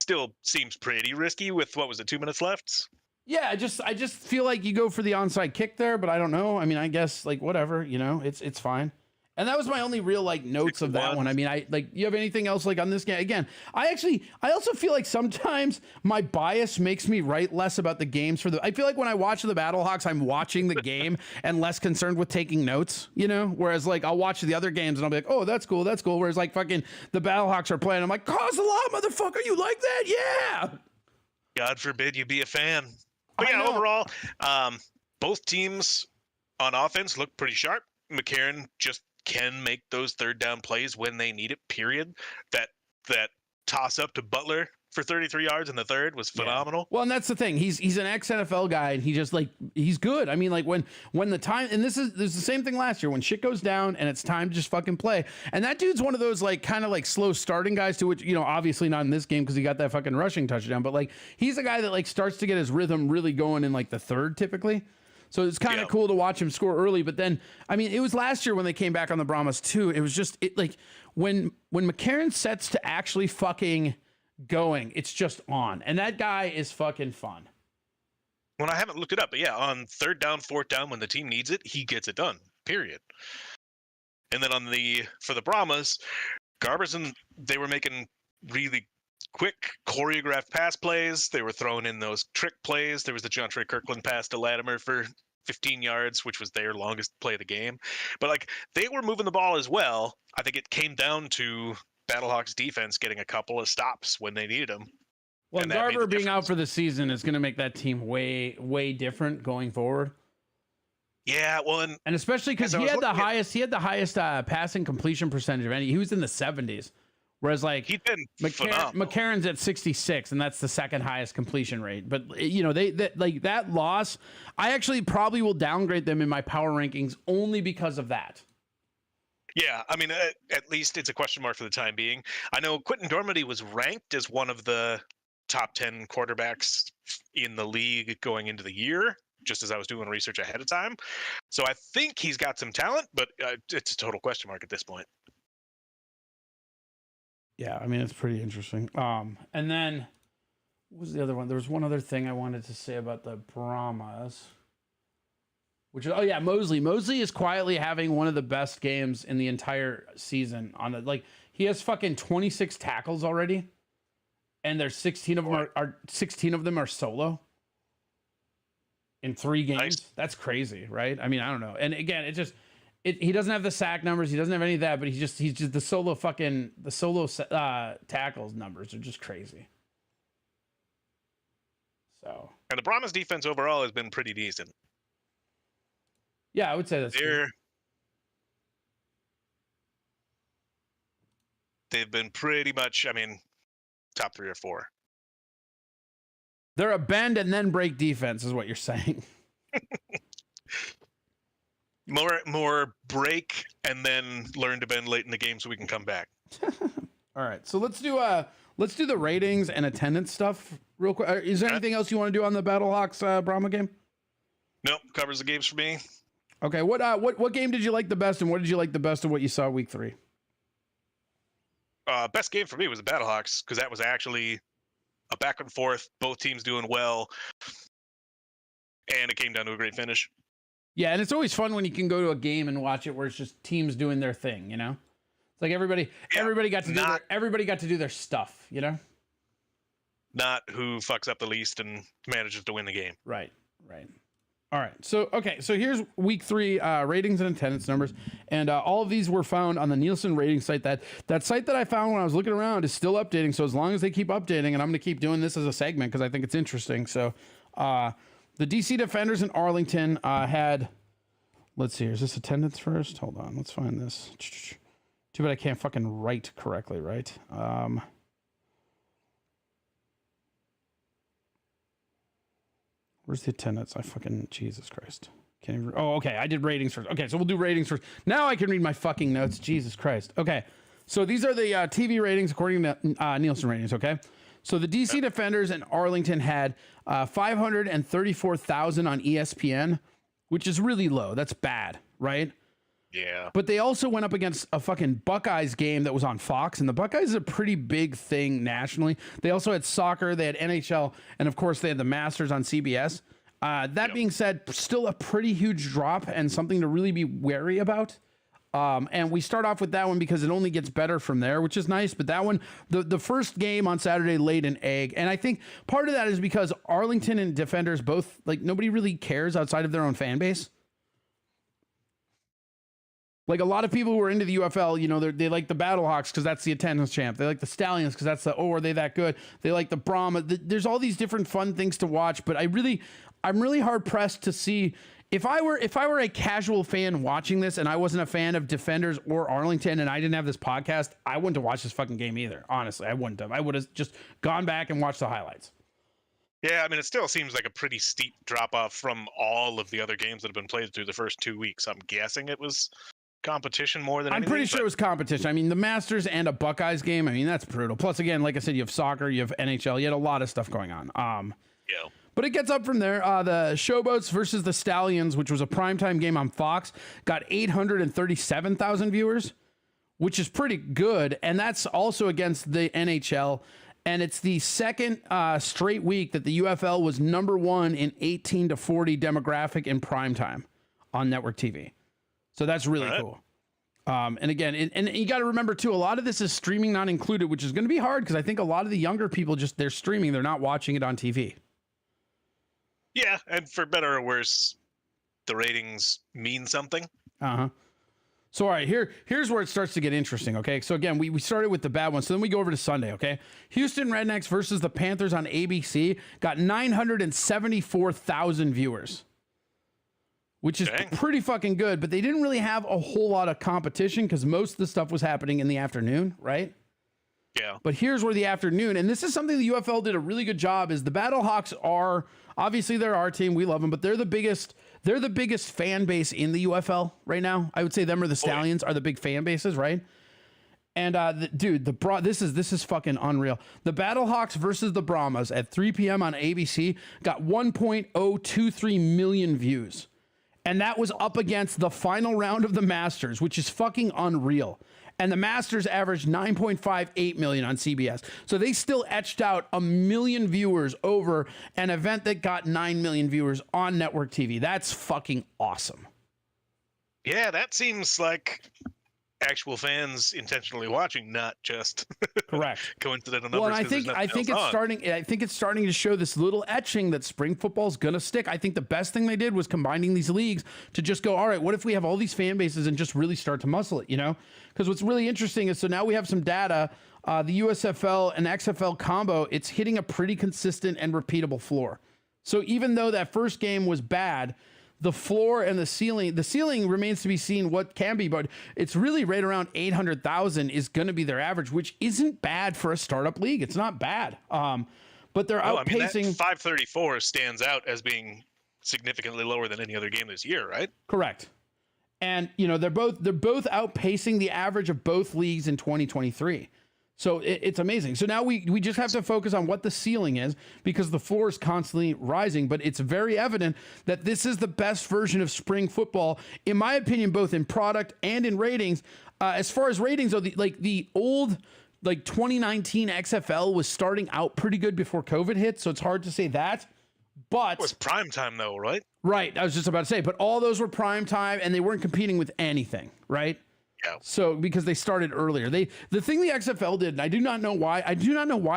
Still seems pretty risky with, 2 minutes left? Yeah, I just feel like you go for the onside kick there, but I don't know. I mean, I guess, like, whatever, it's fine. And that was my only real, like, notes of that one. I mean, you have anything else, like, on this game? Again, I also feel like sometimes my bias makes me write less about the games I feel like when I watch the Battlehawks, I'm watching the game and less concerned with taking notes, Whereas, like, I'll watch the other games and I'll be like, oh, that's cool. Whereas, like, fucking the Battlehawks are playing. I'm like, cause a lot, motherfucker. You like that? Yeah. God forbid you be a fan. But yeah, overall, both teams on offense look pretty sharp. McCarron just can make those third down plays when they need it, period. That toss up to Butler for 33 yards in the third was phenomenal. Yeah. Well, and that's the thing. He's an ex-NFL guy, and he just, like, he's good. I mean, like, when the time, and there's the same thing last year, when shit goes down and it's time to just fucking play. And that dude's one of those, like, kind of like slow starting guys, to which, obviously not in this game because he got that fucking rushing touchdown, but, like, he's a guy that, like, starts to get his rhythm really going in, like, the third typically. So it's kind of cool to watch him score early. But then, I mean, it was last year when they came back on the Brahmas too. It was just, like, when McCarron sets to actually fucking going, it's just on. And that guy is fucking fun. Well, I haven't looked it up, but yeah, on third down, fourth down, when the team needs it, he gets it done, period. And then for the Brahmas, Garberson, they were making really quick choreographed pass plays. They were throwing in those trick plays. There was the John Trey Kirkland pass to Latimer for 15 yards, which was their longest play of the game. But, like, they were moving the ball as well. I think it came down to Battlehawks defense getting a couple of stops when they needed them. Well, Garber being out for the season is going to make that team way, way different going forward. Yeah, well, and especially because he had the highest passing completion percentage of any. He was in the 70s. Whereas, like, McCarron's at 66, and that's the second highest completion rate. But, that loss, I actually probably will downgrade them in my power rankings only because of that. Yeah, I mean, at least it's a question mark for the time being. I know Quentin Dormady was ranked as one of the top 10 quarterbacks in the league going into the year, just as I was doing research ahead of time. So I think he's got some talent, but it's a total question mark at this point. Yeah, I mean, it's pretty interesting. And then, what was the other one? There was one other thing I wanted to say about the Brahmas, which is, Mosley. Mosley is quietly having one of the best games in the entire season. He has fucking 26 tackles already, and there's 16 of them are solo in 3 games. Nice. That's crazy, right? I mean, I don't know. And again, he doesn't have the sack numbers. He doesn't have any of that, but he's just the solo tackles numbers are just crazy. So, and the Brahmas defense overall has been pretty decent. Yeah, I would say that's true. They've been pretty much, I mean, top 3 or 4. They're a bend and then break defense, is what you're saying. More break and then learn to bend late in the game so we can come back. All right, so let's do the ratings and attendance stuff real quick. Is there anything else you want to do on the Battlehawks Brahma game? Nope, covers the games for me. Okay, what game did you like the best, and what did you like the best of what you saw week 3? Best game for me was the Battlehawks, because that was actually a back and forth, both teams doing well, and it came down to a great finish. Yeah, and it's always fun when you can go to a game and watch it where it's just teams doing their thing, It's like everybody got to do their stuff, Not who fucks up the least and manages to win the game. Right. All right. So here's week 3 ratings and attendance numbers, and all of these were found on the Nielsen rating site. That site that I found when I was looking around is still updating. So as long as they keep updating, and I'm going to keep doing this as a segment because I think it's interesting. So, the DC Defenders in Arlington had, let's see, is this attendance first? Hold on, let's find this. Too bad I can't fucking write correctly, right? Where's the attendance? Jesus Christ. Can't even, okay. I did ratings first. Okay, so we'll do ratings first. Now I can read my fucking notes. Jesus Christ. Okay, so these are the TV ratings according to Nielsen ratings, okay? So the DC Defenders in Arlington had 534,000 on ESPN, which is really low. That's bad, right? Yeah. But they also went up against a fucking Buckeyes game that was on Fox, and the Buckeyes is a pretty big thing nationally. They also had soccer, they had NHL, and of course they had the Masters on CBS. That being said, still a pretty huge drop and something to really be wary about. And we start off with that one because it only gets better from there, which is nice. But that one, the first game on Saturday laid an egg. And I think part of that is because Arlington and Defenders both, like, nobody really cares outside of their own fan base. Like, a lot of people who are into the UFL, you know, they like the Battlehawks because that's the attendance champ. They like the Stallions because that's are they that good? They like the Brahma. There's all these different fun things to watch. But I'm really hard pressed to see if I were a casual fan watching this and I wasn't a fan of Defenders or Arlington and I didn't have this podcast, I wouldn't have watched this fucking game either. Honestly, I wouldn't have. I would have just gone back and watched the highlights. Yeah, I mean, it still seems like a pretty steep drop off from all of the other games that have been played through the first 2 weeks. I'm guessing it was competition more than anything. I'm pretty sure it was competition. I mean, the Masters and a Buckeyes game, I mean, that's brutal. Plus, again, like I said, you have soccer, you have NHL, you had a lot of stuff going on. Yeah. But it gets up from there. The Showboats versus the Stallions, which was a primetime game on Fox, got 837,000 viewers, which is pretty good. And that's also against the NHL. And it's the second straight week that the UFL was number one in 18 to 40 demographic in primetime on network TV. So that's really cool. And again, and you got to remember too, a lot of this is streaming not included, which is going to be hard because I think a lot of the younger people they're streaming, they're not watching it on TV. Yeah, and for better or worse, the ratings mean something. So all right, here's where it starts to get interesting. Okay, so again, we started with the bad one, so then we go over to Sunday. Okay, Houston Rednecks versus the Panthers on ABC got 974,000 viewers. Which is pretty fucking good, but they didn't really have a whole lot of competition because most of the stuff was happening in the afternoon, right? Yeah. But here's where the afternoon, and this is something the UFL did a really good job, is the Battlehawks are, obviously they're our team, we love them, but they're the biggest fan base in the UFL right now. I would say them or the Stallions are the big fan bases, right? And this is fucking unreal. The Battlehawks versus the Brahmas at 3 p.m. on ABC got 1.023 million views. And that was up against the final round of the Masters, which is fucking unreal. And the Masters averaged 9.58 million on CBS. So they still etched out 1 million viewers over an event that got 9 million viewers on network TV. That's fucking awesome. Yeah, that seems like actual fans intentionally watching, not just correct coincidental numbers. Well, and I think it's starting to show this little etching that spring football is gonna stick. I think the best thing they did was combining these leagues to just go, all right, what if we have all these fan bases and just really start to muscle it, you know? Because what's really interesting is, so now we have some data, the USFL and XFL combo, it's hitting a pretty consistent and repeatable floor. So even though that first game was bad, the floor and the ceiling remains to be seen what can be, but it's really right around 800,000 is going to be their average, which isn't bad for a startup league. It's not bad. But they're outpacing. I mean, that 534 stands out as being significantly lower than any other game this year, right? Correct. And you know, they're both outpacing the average of both leagues in 2023. So it's amazing. So now we just have to focus on what the ceiling is because the floor is constantly rising, but it's very evident that this is the best version of spring football, in my opinion, both in product and in ratings. As far as ratings, though, the old 2019 XFL was starting out pretty good before COVID hit, so it's hard to say that. But it was prime time though, right? Right. I was just about to say, but all those were prime time and they weren't competing with anything, right? Yeah. So because they started earlier, the thing the XFL did, and I do not know why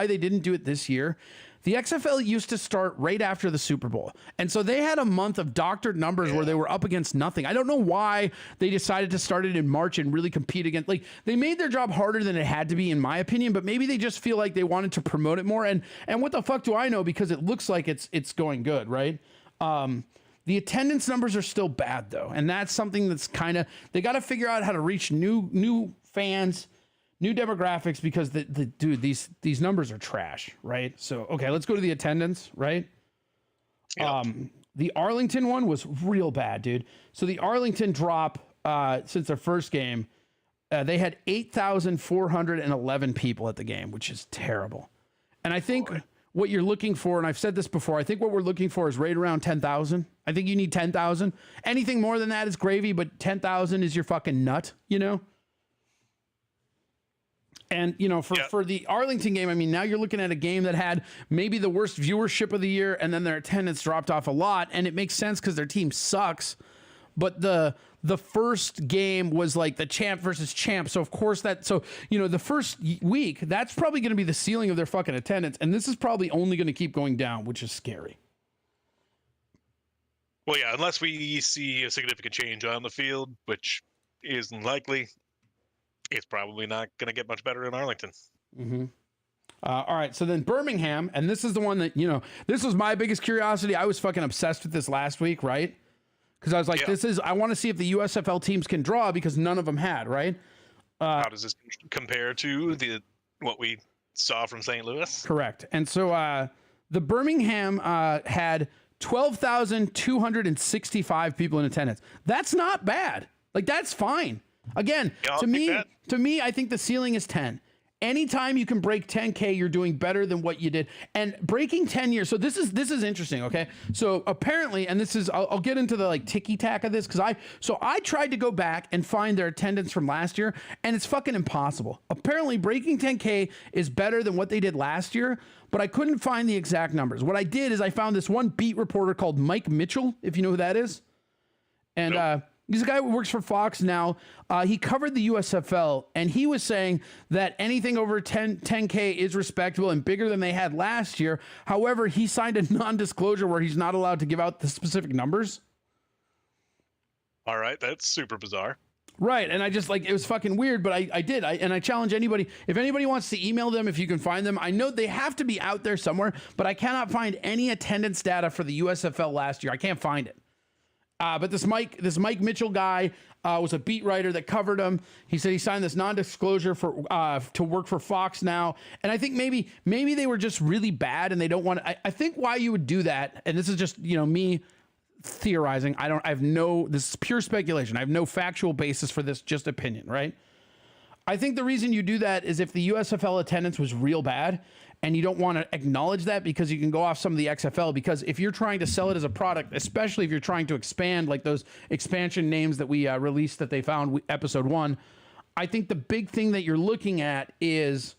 they didn't do it this year. The XFL used to start right after the Super Bowl. And so they had a month of doctored numbers where they were up against nothing. I don't know why they decided to start it in March and really compete against, they made their job harder than it had to be, in my opinion, but maybe they just feel like they wanted to promote it more. And what the fuck do I know? Because it looks like it's going good, right? The attendance numbers are still bad though. And that's something that's they got to figure out how to reach new fans, new demographics, because these numbers are trash, right? So, okay, let's go to the attendance, right? Yep. The Arlington one was real bad, dude. So the Arlington drop since their first game, they had 8,411 people at the game, which is terrible. And I think what you're looking for, and I've said this before, I think what we're looking for is right around 10,000. I think you need 10,000. Anything more than that is gravy, but 10,000 is your fucking nut, you know? And, you know, for the Arlington game, I mean, now you're looking at a game that had maybe the worst viewership of the year, and then their attendance dropped off a lot, and it makes sense because their team sucks. But the first game was like the champ versus champ. So, of course, the first week, that's probably going to be the ceiling of their fucking attendance. And this is probably only going to keep going down, which is scary. Well, yeah, unless we see a significant change on the field, which isn't likely, it's probably not going to get much better in Arlington. Mm-hmm. All right, so then Birmingham, and this is the one that, you know, this was my biggest curiosity. I was fucking obsessed with this last week, right? Because I was like, I want to see if the USFL teams can draw because none of them had, right? How does this compare to what we saw from St. Louis? Correct. And so the Birmingham had 12,265 people in attendance. That's not bad. Like, that's fine. Again, to me, I think the ceiling is 10. Anytime you can break 10K, you're doing better than what you did. And breaking 10 years. So this is interesting. Okay. So apparently, and this is, I'll get into the like ticky tack of this. I tried to go back and find their attendance from last year, and it's fucking impossible. Apparently breaking 10K is better than what they did last year, but I couldn't find the exact numbers. What I did is I found this one beat reporter called Mike Mitchell, if you know who that is. And, nope. He's a guy who works for Fox now. He covered the USFL, and he was saying that anything over 10K is respectable and bigger than they had last year. However, he signed a non-disclosure where he's not allowed to give out the specific numbers. All right, that's super bizarre. Right, and I just, like, it was fucking weird, but I did. I challenge anybody, if anybody wants to email them, if you can find them. I know they have to be out there somewhere, but I cannot find any attendance data for the USFL last year. I can't find it. But this Mike Mitchell guy was a beat writer that covered him. He said he signed this non-disclosure to work for Fox now. And I think maybe they were just really bad and they don't want to. I think why you would do that, and this is just, you know, me theorizing. This is pure speculation. I have no factual basis for this, just opinion, right? I think the reason you do that is if the USFL attendance was real bad and you don't want to acknowledge that because you can go off some of the XFL, because if you're trying to sell it as a product, especially if you're trying to expand like those expansion names that we released that they found episode 1, I think the big thing that you're looking at is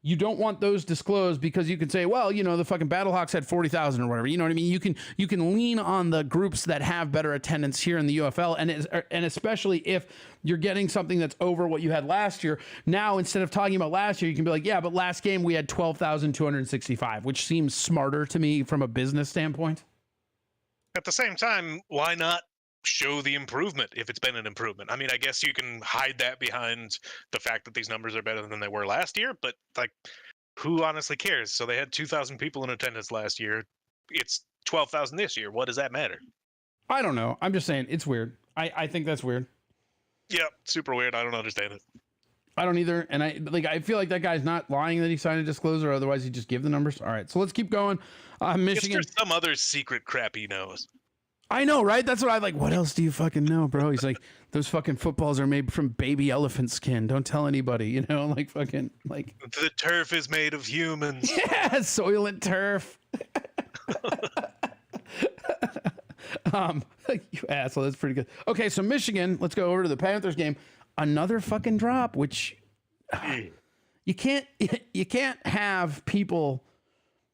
you don't want those disclosed because you can say, well, you know, the fucking Battlehawks had 40,000 or whatever. You know what I mean? You can lean on the groups that have better attendance here in the UFL, and especially if you're getting something that's over what you had last year. Now, instead of talking about last year, you can be like, yeah, but last game we had 12,265, which seems smarter to me from a business standpoint. At the same time, why not show the improvement if it's been an improvement? I mean, I guess you can hide that behind the fact that these numbers are better than they were last year, but like, who honestly cares? So they had 2,000 people in attendance last year. It's 12,000 this year. What does that matter? I don't know. I'm just saying it's weird. I think that's weird. Yeah, super weird. I don't understand it. I don't either. And I feel like that guy's not lying that he signed a disclosure. Otherwise, he'd just give the numbers. All right, so let's keep going. Michigan. There's some other secret crap he knows. I know, right? That's what I like. What else do you fucking know, bro? He's like, those fucking footballs are made from baby elephant skin. Don't tell anybody, you know, like fucking like. The turf is made of humans. Yeah, Soylent turf. You asshole. That's pretty good. Okay, so Michigan. Let's go over to the Panthers game. Another fucking drop, which you can't have people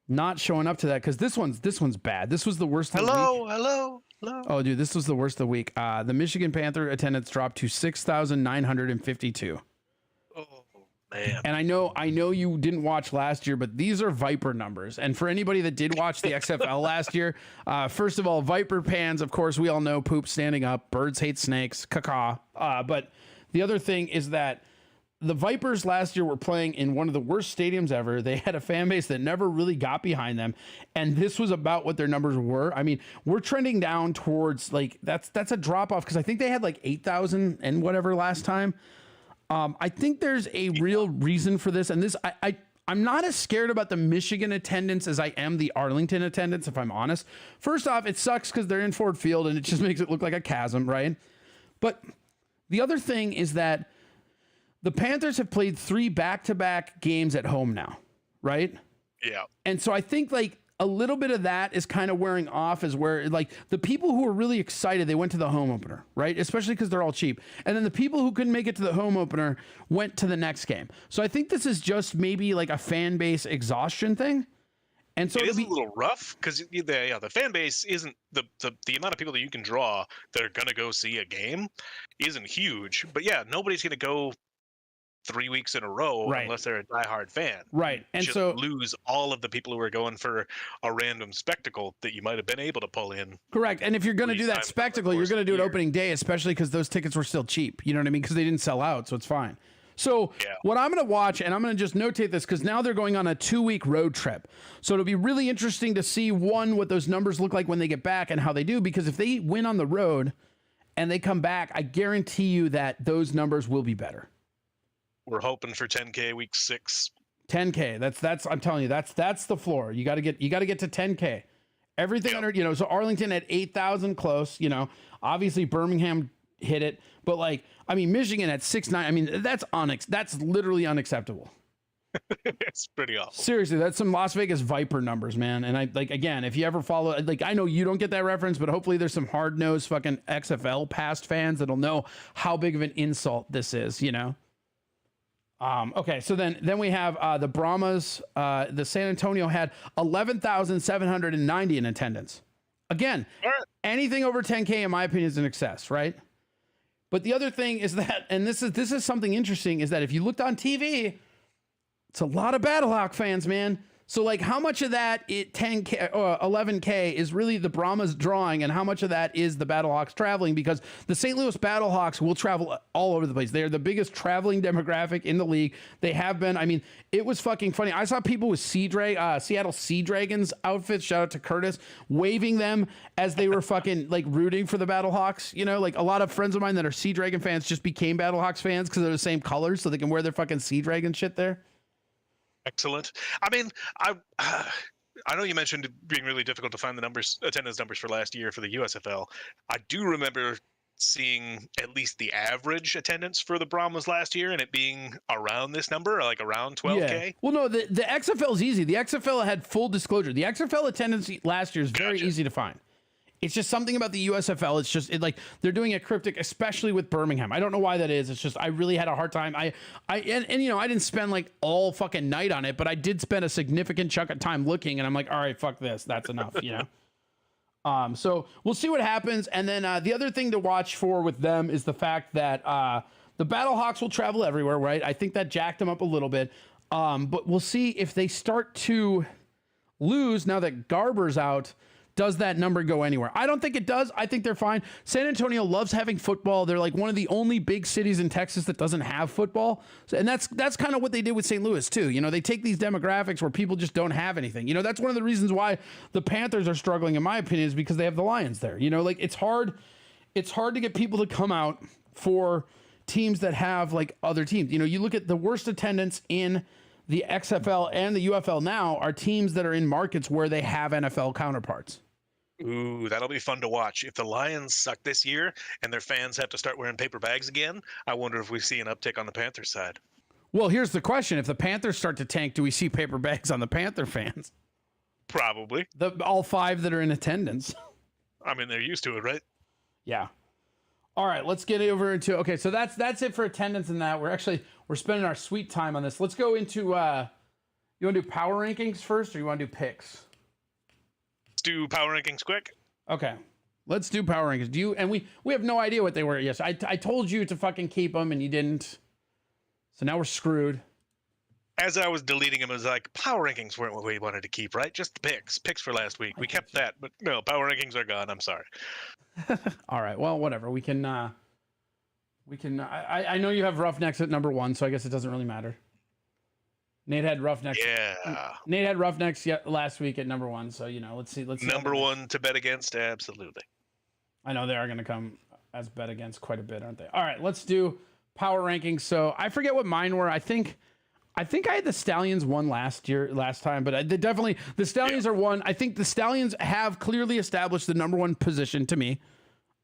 not showing up to that, because this one's bad. This was the worst of the week. Hello. Oh, dude, this was the worst of the week. The Michigan Panther attendance dropped to 6,952. Oh man! And I know you didn't watch last year, but these are Viper numbers. And for anybody that did watch the XFL last year, first of all, Viper fans, of course, we all know poop standing up. Birds hate snakes. Caca. But the other thing is that the Vipers last year were playing in one of the worst stadiums ever. They had a fan base that never really got behind them. And this was about what their numbers were. I mean, we're trending down towards like, that's a drop off, because I think they had like 8,000 and whatever last time. I think there's a real reason for this. And this, I'm not as scared about the Michigan attendance as I am the Arlington attendance, if I'm honest. First off, it sucks because they're in Ford Field and it just makes it look like a chasm, right? But the other thing is that the Panthers have played 3 back-to-back games at home now, right? Yeah. And so I think like a little bit of that is kind of wearing off, is where like the people who were really excited, they went to the home opener, right? Especially because they're all cheap. And then the people who couldn't make it to the home opener went to the next game. So I think this is just maybe like a fan base exhaustion thing. And so it is a little rough because the fan base isn't the amount of people that you can draw that are going to go see a game isn't huge. But yeah, nobody's going to go 3 weeks in a row unless they're a diehard fan. Right. And just so lose all of the people who are going for a random spectacle that you might have been able to pull in. Correct. And if you're going to do that spectacle, you're going to do it opening day, especially because those tickets were still cheap. You know what I mean? Because they didn't sell out. So it's fine. So what I'm going to watch, and I'm going to just notate this because now they're going on a 2-week road trip. So it'll be really interesting to see, one, what those numbers look like when they get back and how they do. Because if they win on the road and they come back, I guarantee you that those numbers will be better. We're hoping for 10K week 6. 10K. That's I'm telling you, that's the floor. You got to get to 10K. Everything under, so Arlington at 8,000 close, obviously Birmingham hit it, but like, I mean, Michigan at 6.9. I mean, that's literally unacceptable. It's pretty awful. Seriously, that's some Las Vegas Viper numbers, man. And I like, again, if you ever follow, like, I know you don't get that reference, but hopefully there's some hard-nosed fucking XFL past fans that'll know how big of an insult this is, Okay, so then we have the Brahmas. The San Antonio had 11,790 in attendance. Again, anything over 10K, in my opinion, is an excess, right? But the other thing is that, and this is something interesting, is that if you looked on TV, it's a lot of Battlehawk fans, man. So like, how much of that 10K or 11K is really the Brahmas drawing, and how much of that is the Battlehawks traveling? Because the St. Louis Battlehawks will travel all over the place. They are the biggest traveling demographic in the league. They have been. I mean, it was fucking funny. I saw people with Seattle Sea Dragons outfits. Shout out to Curtis, waving them as they were fucking like rooting for the Battlehawks. Like a lot of friends of mine that are Sea Dragon fans just became Battlehawks fans because they're the same colors, so they can wear their fucking Sea Dragon shit there. Excellent. I mean, I know you mentioned it being really difficult to find the attendance numbers for last year for the USFL. I do remember seeing at least the average attendance for the Brahmas last year, and it being around this number, like around 12K. Yeah. Well, no, the XFL is easy. The XFL had full disclosure. The XFL attendance last year is very easy to find. It's just something about the USFL. It's just like they're doing it cryptic, especially with Birmingham. I don't know why that is. It's just I really had a hard time. I didn't spend like all fucking night on it, but I did spend a significant chunk of time looking, and I'm like, all right, fuck this. That's enough, So we'll see what happens. And then the other thing to watch for with them is the fact that the Battlehawks will travel everywhere, right? I think that jacked them up a little bit. But we'll see if they start to lose now that Garber's out. Does that number go anywhere? I don't think it does. I think they're fine. San Antonio loves having football. They're like one of the only big cities in Texas that doesn't have football. And that's kind of what they did with St. Louis too. They take these demographics where people just don't have anything. That's one of the reasons why the Panthers are struggling, in my opinion, is because they have the Lions there. Like it's hard to get people to come out for teams that have like other teams. You look at the worst attendance in the XFL and the UFL now are teams that are in markets where they have NFL counterparts. Ooh, that'll be fun to watch. If the Lions suck this year and their fans have to start wearing paper bags again, I wonder if we see an uptick on the Panthers side. Well, here's the question. If the Panthers start to tank, do we see paper bags on the Panther fans? Probably. All 5 that are in attendance. I mean, they're used to it, right? Yeah. All right, let's get over into, okay, so that's it for attendance and that. We're spending our sweet time on this. Let's go into, you want to do power rankings first, or you want to do picks? Let's do power rankings quick. Okay, let's do power rankings. And we have no idea what they were. Yes, I told you to fucking keep them and you didn't. So now we're screwed. As I was deleting them, I was like, power rankings weren't what we wanted to keep, right? Just the picks for last week. We kept that, but no, power rankings are gone. I'm sorry. All right. Well, whatever. We can. I know you have Roughnecks at number 1, so I guess it doesn't really matter. Nate had Roughnecks. Yeah. Nate had Roughnecks last week at number 1, so let's see. Number 1 to bet against, absolutely. I know they are going to come as bet against quite a bit, aren't they? All right, let's do power rankings. So I forget what mine were. I think I think I had the Stallions one last time, but definitely the Stallions are one. I think the Stallions have clearly established the number one position to me.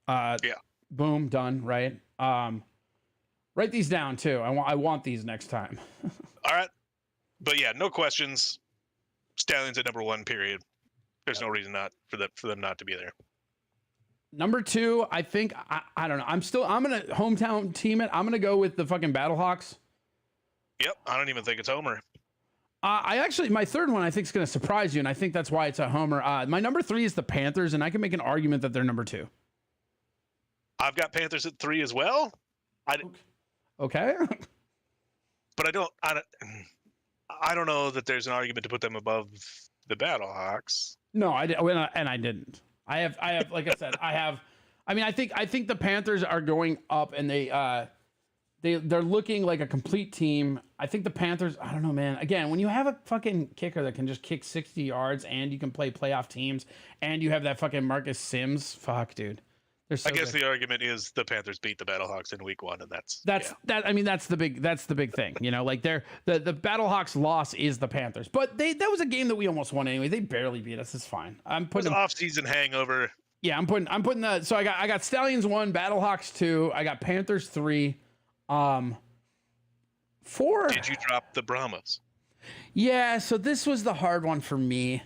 Yeah. Boom, done. Right. Write these down too. I want these next time. All right. But yeah, no questions. Stallions at number one. Period. There's no reason not for them not to be there. Number two, I think I don't know. I'm gonna hometown team it. I'm gonna go with the fucking Battlehawks. Yep, I don't even think it's Homer. My third one I think is gonna surprise you, and I think that's why it's a Homer. My number three is the Panthers, and I can make an argument that they're number two. I've got Panthers at 3 as well. Okay. But I don't know that there's an argument to put them above the Battlehawks. No, I didn't. I have like I said, I think the Panthers are going up, and they're looking like a complete team. I think the Panthers, I don't know, man. Again, when you have a fucking kicker that can just kick 60 yards and you can play playoff teams and you have that fucking Marcus Sims, fuck, dude. I guess the argument is the Panthers beat the Battlehawks in week 1, and that's the big thing. You know, like the Battlehawks loss is the Panthers, but that was a game that we almost won anyway. They barely beat us. It's fine. I'm putting off-season hangover. Yeah, I'm putting the. So I got Stallions 1, Battlehawks 2. I got Panthers 3. 4. Did you drop the Brahmas? Yeah. So this was the hard one for me.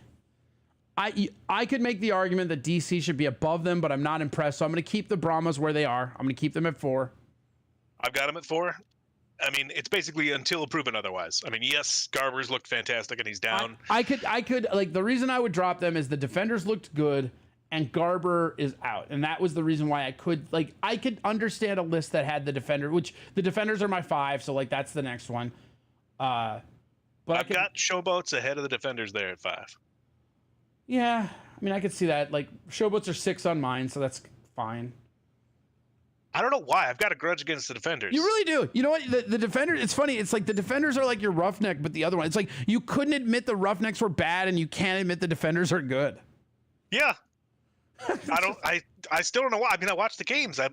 I could make the argument that DC should be above them, but I'm not impressed. So I'm going to keep the Brahmas where they are. I'm going to keep them at 4. I've got them at 4. I mean, it's basically until proven otherwise. I mean, yes, Garber's looked fantastic and he's down. I could like, the reason I would drop them is the defenders looked good and Garber is out. And that was the reason why I could understand a list that had the defender, which the defenders are my 5. So like, that's the next one. But I've got Showboats ahead of the defenders there at 5. Yeah, I mean, I could see that. Like, Showboats are 6 on mine, so that's fine. I don't know why. I've got a grudge against the defenders. You really do. You know what? The defenders, it's funny. It's like the defenders are like your Roughneck, but the other one. It's like you couldn't admit the Roughnecks were bad, and you can't admit the defenders are good. Yeah. I still don't know why. I mean, I watched the games. I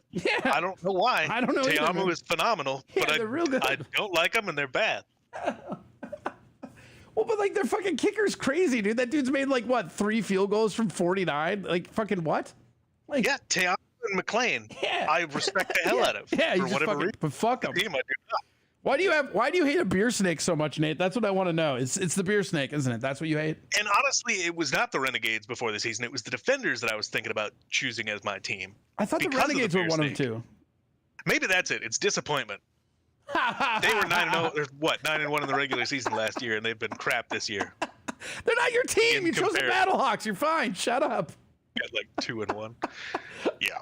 don't know why. I don't know. Teamu is phenomenal, but they're real good. I don't like them, and they're bad. Well, but like their fucking kicker's crazy, dude. That dude's made like what 3 field goals from 49? Like fucking what? Like Teamu and McLean. Yeah. I respect the hell out of. Yeah, for whatever reason. But fuck them. Why do you hate a beer snake so much, Nate? That's what I want to know. It's the beer snake, isn't it? That's what you hate? And honestly, it was not the Renegades before the season. It was the defenders that I was thinking about choosing as my team. I thought the Renegades were one of them too. Maybe that's it. It's disappointment. They were 9-0, or what, 9-1 in the regular season last year, and they've been crap this year. They're not your team. You chose the Battlehawks. You're fine. Shut up. Got like 2-1. Yeah.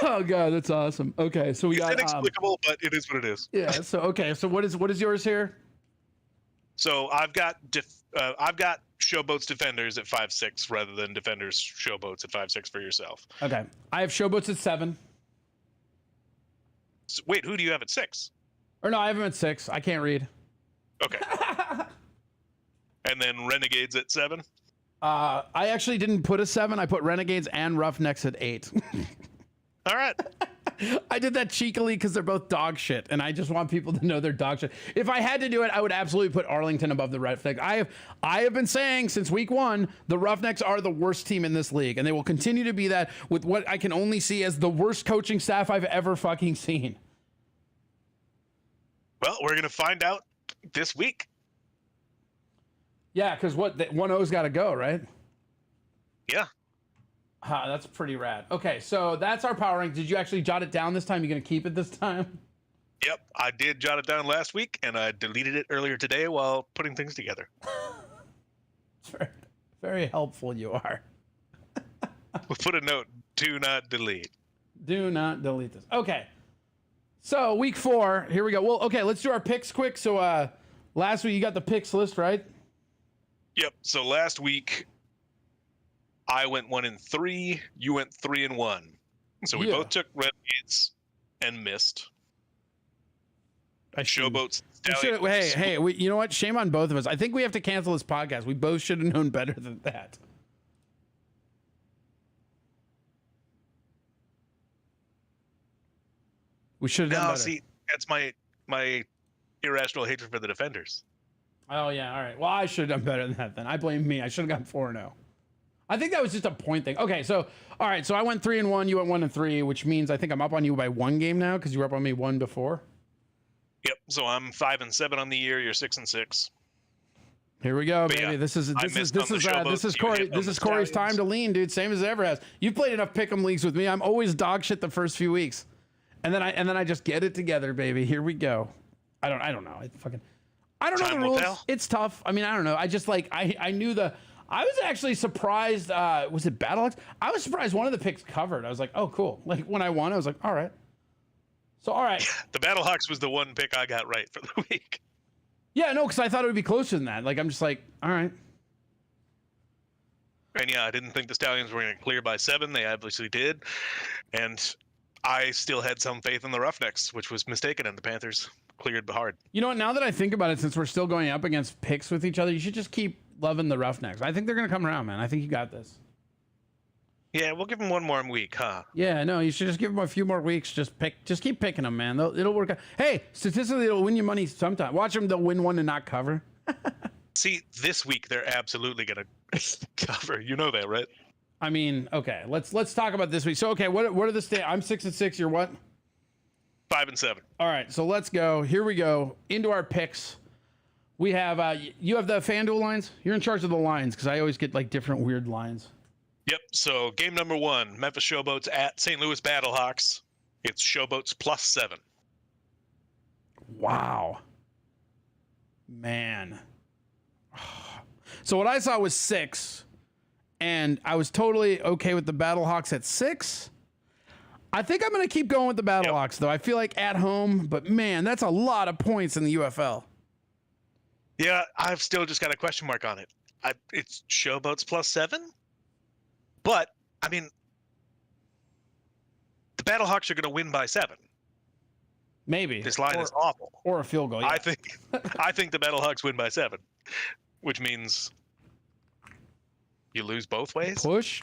Oh god, that's awesome. Okay, so we got inexplicable, but it is what it is. Yeah. So okay, so what is yours here? So I've got Showboats defenders at 5-6 rather than defenders Showboats at 5-6 for yourself. Okay, I have Showboats at 7. So, wait, who do you have at 6? Or no, I have them at 6. I can't read. Okay. And then Renegades at 7? I actually didn't put a 7. I put Renegades and Roughnecks at 8. All right. I did that cheekily because they're both dog shit, and I just want people to know they're dog shit. If I had to do it, I would absolutely put Arlington above the Roughnecks. I have been saying since week 1, the Roughnecks are the worst team in this league, and they will continue to be that with what I can only see as the worst coaching staff I've ever fucking seen. Well, we're going to find out this week. Yeah, because 1-0's got to go, right? Yeah. That's pretty rad. Okay, so that's our power rank. Did you actually jot it down this time? You going to keep it this time? Yep, I did jot it down last week, and I deleted it earlier today while putting things together. It's very, very helpful you are. We'll put a note, do not delete. Do not delete this. Okay. So week 4, here we go. Well, okay, let's do our picks quick. So last week you got the picks list, right? Yep. So last week I went 1-3. You went 3-1. So we both took Renegades and missed. Showboats. Hey, you know what? Shame on both of us. I think we have to cancel this podcast. We both should have known better than that. We should have done better. See, that's my my irrational hatred for the Defenders. Oh yeah, all right. Well, I should have done better than that then. I blame me. I should have gone 4-0. I think that was just a point thing. Okay, so all right, so I went 3-1, you went 1-3, which means I think I'm up on you by 1 game now because you were up on me 1 before. Yep. So I'm 5-7 on the year. You're 6-6. Here we go, But baby. yeah, this is Corey. Corey's time to lean, dude. Same as it ever has. You've played enough pick'em leagues with me. I'm always dog shit the first few weeks, and then I just get it together, baby. Here we go. I don't know. I don't know the rules. It's tough. I mean, I don't know. I just I knew the. I was actually surprised. Was it Battlehawks? I was surprised one of the picks covered. I was like, oh, cool. Like when I won, I was like, all right. So all right. The Battlehawks was the one pick I got right for the week. Yeah, no, because I thought it would be closer than that. Like I'm just like, all right. And yeah, I didn't think the Stallions were going to clear by 7. They obviously did. And I still had some faith in the Roughnecks, which was mistaken, and the Panthers cleared hard. You know what? Now that I think about it, since we're still going up against picks with each other, you should just keep loving the Roughnecks. I think they're going to come around, man. I think you got this. Yeah, we'll give them one more week, huh? Yeah, no, you should just give them a few more weeks. Just keep picking them, man. It'll work out. Hey, statistically, it'll win you money sometime. Watch them; they'll win one and not cover. See, this week they're absolutely gonna cover. You know that, right? I mean, okay, let's talk about this week. So, okay, what are the stats? I'm 6-6. You're what? 5-7. All right, so let's go. Here we go into our picks. We have you have the FanDuel lines. You're in charge of the lines because I always get like different weird lines. Yep. So game number 1, Memphis Showboats at St. Louis Battlehawks. It's Showboats +7. Wow. Man. So what I saw was 6, and I was totally okay with the Battlehawks at 6. I think I'm going to keep going with the Battlehawks, though. I feel like at home, but man, that's a lot of points in the UFL. Yeah, I've still just got a question mark on it. It's Showboats +7, but I mean, the Battlehawks are going to win by 7. Maybe this line is awful, or a field goal. Yeah. I think the Battlehawks win by 7, which means you lose both ways. Push.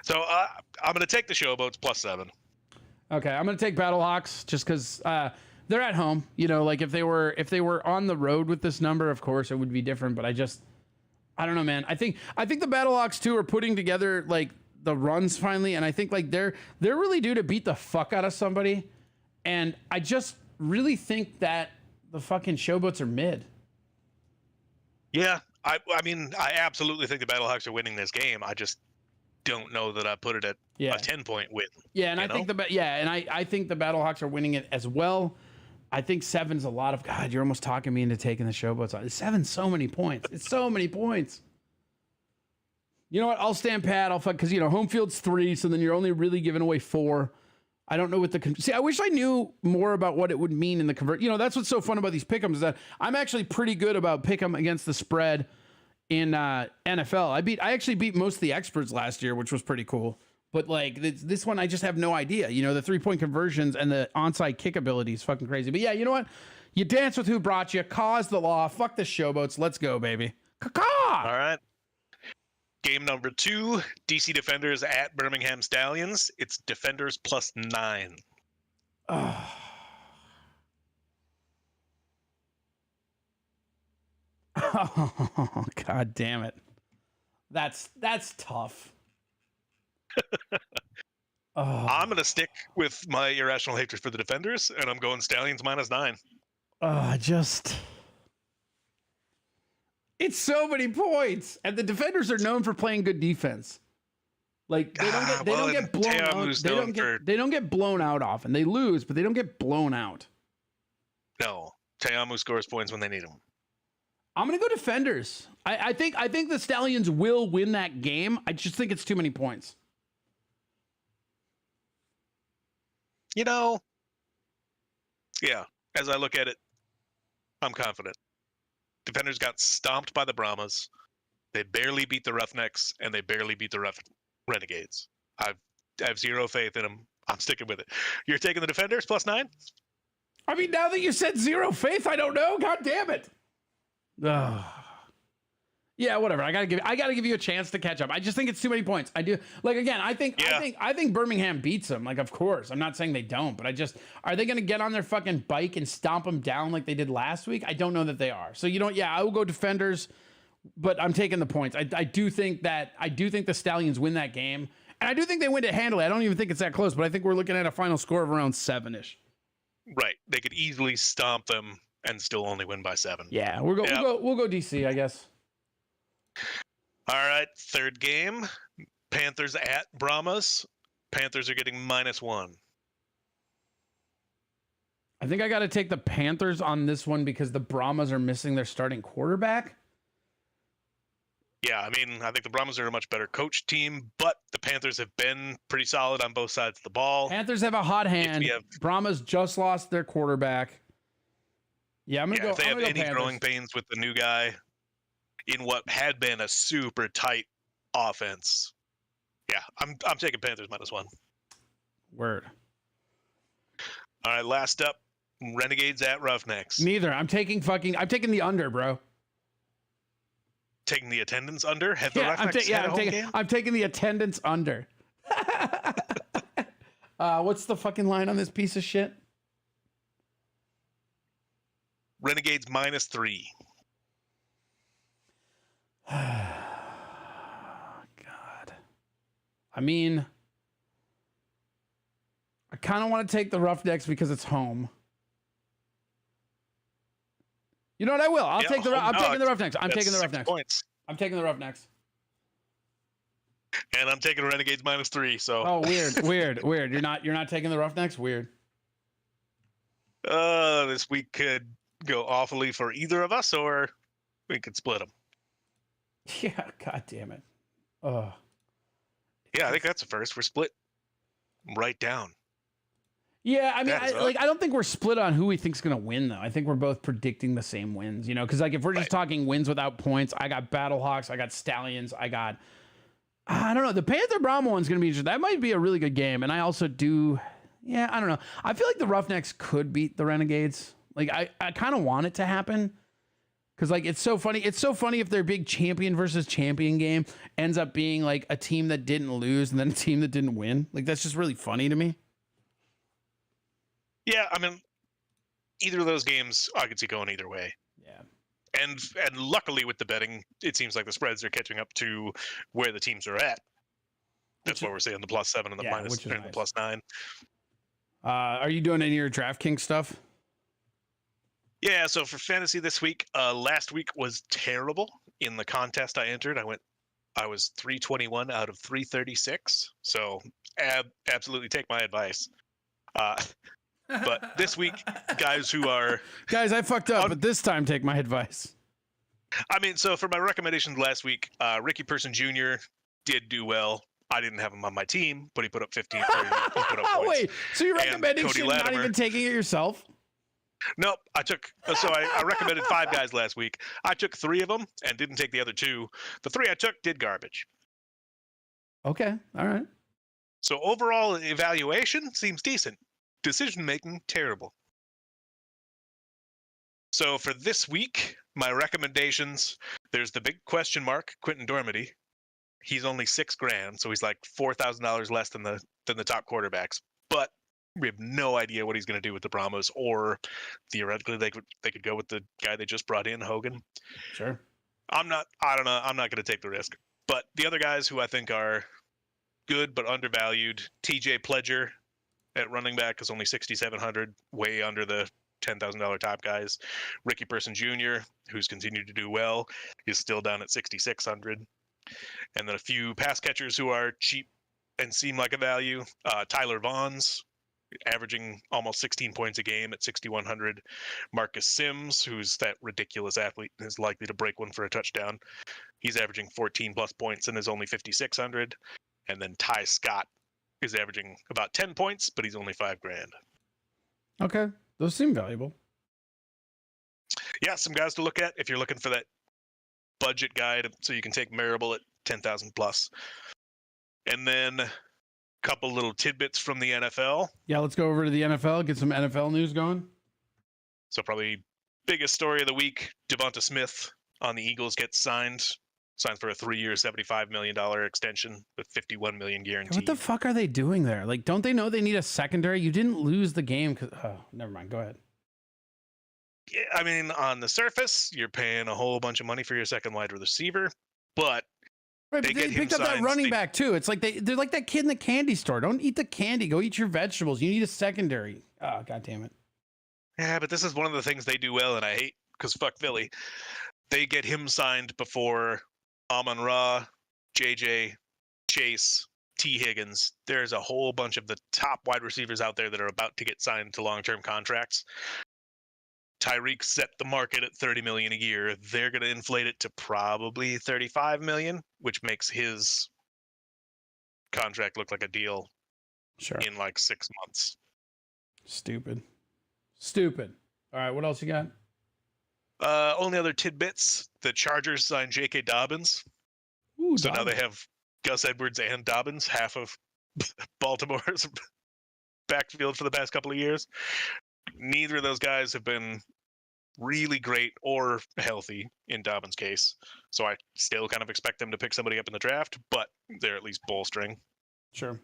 So I'm going to take the Showboats +7. Okay, I'm going to take Battlehawks just because they're at home. You know, like if they were on the road with this number, of course it would be different. But I don't know, man. I think the Battlehawks too are putting together like the runs finally, and I think like they're really due to beat the fuck out of somebody. And I just really think that the fucking Showboats are mid. Yeah, I mean, I absolutely think the Battlehawks are winning this game. I just don't know that I put it at a 10-point win. Yeah, and I think I think the Battlehawks are winning it as well. I think 7's a lot of God. You're almost talking me into taking the Showboats on. 7's so many points. It's so many points. You know what? I'll stand pat. I'll fuck because home field's 3, so then you're only really giving away 4. I don't know what see. I wish I knew more about what it would mean in the convert. That's what's so fun about these pick'ems is that I'm actually pretty good about pick'em against the spread in NFL. I actually beat most of the experts last year, which was pretty cool. But like this one, I just have no idea. The 3-point conversions and the onside kick ability is fucking crazy. But yeah, you know what? You dance with who brought you. Cause the law. Fuck the Showboats. Let's go, baby. Caw-caw! All right. Game number 2, DC Defenders at Birmingham Stallions. It's Defenders +9. Oh. Oh, God damn it. That's tough. Oh. I'm going to stick with my irrational hatred for the Defenders, and I'm going Stallions -9. It's so many points, and the Defenders are known for playing good defense. Like they don't get blown out. They don't get blown out often. They lose, but they don't get blown out. No, Teamu scores points when they need them. I'm gonna go Defenders. I think the Stallions will win that game. I just think it's too many points. Yeah. As I look at it, I'm confident. Defenders got stomped by the Brahmas. They barely beat the Roughnecks, and they barely beat the Renegades. I have zero faith in them. I'm sticking with it. You're taking the Defenders +9? I mean, now that you said zero faith, I don't know. God damn it. Yeah, whatever. I gotta give you a chance to catch up. I just think it's too many points. I do like again. I think Birmingham beats them. Like, of course, I'm not saying they don't, but are they gonna get on their fucking bike and stomp them down like they did last week? I don't know that they are. So I will go defenders, but I'm taking the points. I do think the Stallions win that game, and I do think they win it handily. I don't even think it's that close, but I think we're looking at a final score of around 7-ish. Right, they could easily stomp them and still only win by 7. Yeah, we'll go DC, I guess. All right, third game, Panthers at Brahmas. Panthers are getting -1. I think I got to take the Panthers on this one because the Brahmas are missing their starting quarterback. Yeah, I mean, I think the Brahmas are a much better coach team, but the Panthers have been pretty solid on both sides of the ball. Panthers have a hot hand. Brahmas just lost their quarterback. Yeah, I'm gonna go. If they have any Panthers. growing pains with the new guy in what had been a super tight offense, yeah, I'm taking Panthers -1. Word. All right, last up, Renegades at Roughnecks. Neither. I'm taking the under, bro. Taking the attendance under. Have the Yeah, Roughnecks had a home game? I'm taking the attendance under. What's the fucking line on this piece of shit? Renegades -3. God. I mean, I kind of want to take the Roughnecks because it's home. You know what? I will. I'm taking the Roughnecks. I'm taking the Roughnecks. Points. I'm taking the Roughnecks. And I'm taking Renegades -3. So. Oh, weird. You're not taking the Roughnecks? Weird. This week could go awfully for either of us, or we could split them. Yeah. God damn it. Yeah, I think that's the first. We're split right down. Yeah, I mean, I don't think we're split on who we think's gonna win though. I think we're both predicting the same wins. Because like if we're just talking wins without points, I got Battlehawks, I got Stallions, I don't know. The Panther Brahma one's gonna be interesting. That might be a really good game, and I also do. Yeah, I don't know. I feel like the Roughnecks could beat the Renegades. Like I kind of want it to happen. Because like it's so funny. It's so funny if their big champion versus champion game ends up being like a team that didn't lose and then a team that didn't win. Like that's just really funny to me. Yeah, I mean, either of those games I could see going either way. Yeah. And luckily with the betting, it seems like the spreads are catching up to where the teams are at. That's why we're seeing the +7 and the nice. the +9. Are you doing any of your DraftKings stuff? Yeah, so for fantasy this week, last week was terrible. In the contest I entered, I was 321 out of 336. So absolutely take my advice. But this week, guys, I fucked up, but this time take my advice. I mean, so for my recommendations last week, Ricky Person Jr. did do well. I didn't have him on my team, but he put up 15. He put up points. Wait, so you're recommending shit, not even taking it yourself? Nope. I recommended 5 guys last week. I took 3 of them and didn't take the other 2. The 3 I took did garbage. Okay. All right. So overall evaluation seems decent. Decision making, terrible. So for this week, my recommendations, there's the big question mark, Quentin Dormady. He's only $6,000, so he's like $4,000 less than the top quarterbacks. But we have no idea what he's going to do with the Brahmas, or theoretically they could go with the guy they just brought in, Hogan. Sure. I don't know. I'm not going to take the risk. But the other guys who I think are good but undervalued, TJ Pledger at running back is only 6,700, way under the $10,000 top guys. Ricky Person Jr., who's continued to do well, is still down at 6,600. And then a few pass catchers who are cheap and seem like a value. Tyler Vaughn's averaging almost 16 points a game at 6,100. Marcus Sims, who's that ridiculous athlete, is likely to break one for a touchdown. He's averaging 14 plus points and is only 5,600. And then Ty Scott is averaging about 10 points, but he's only $5,000. Okay, those seem valuable. Yeah, some guys to look at if you're looking for that budget guide, so you can take Marable at 10,000 plus. And then a couple little tidbits from the NFL. Yeah, let's go over to the NFL, get some NFL news going. So probably biggest story of the week, Devonta Smith on the Eagles gets signs for a 3-year, $75 million extension with $51 million guaranteed. What the fuck are they doing there? Like, don't they know they need a secondary? You didn't lose the game. Oh, never mind. Go ahead. Yeah, I mean, on the surface, you're paying a whole bunch of money for your second wide receiver, but right, they picked up that running back too. It's like they're like that kid in the candy store. Don't eat the candy. Go eat your vegetables. You need a secondary. Oh, God damn it. Yeah, but this is one of the things they do well, and I hate because fuck Philly. They get him signed before Amon-Ra, JJ, Chase, T. Higgins. There's a whole bunch of the top wide receivers out there that are about to get signed to long-term contracts. Tyreek set the market at $30 million a year. They're going to inflate it to probably $35 million, which makes his contract look like a deal in like 6 months. Stupid. All right, what else you got? Only other tidbits. The Chargers signed J.K. Dobbins. Ooh, so Dobbins. Now they have Gus Edwards and Dobbins, half of Baltimore's backfield for the past couple of years. Neither of those guys have been really great or healthy in Dobbins' case. So I still kind of expect them to pick somebody up in the draft, but they're at least bolstering. Sure.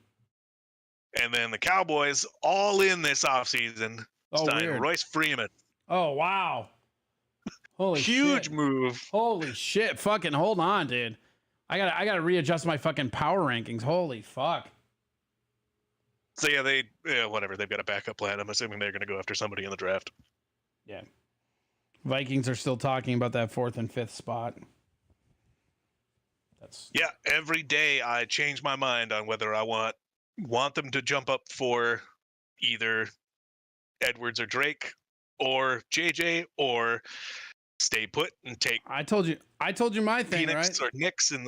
And then the Cowboys, all in this offseason, signed Royce Freeman. Oh, wow. Holy Huge shit. move. Holy shit. Fucking hold on, dude. I gotta readjust my fucking power rankings. Holy fuck. So whatever. They've got a backup plan. I'm assuming they're going to go after somebody in the draft. Yeah. Vikings are still talking about that 4th and 5th spot. Yeah. Every day I change my mind on whether I want them to jump up for either Edwards or Drake or JJ or stay put and take. I told you my thing, Phoenix right? or Knicks at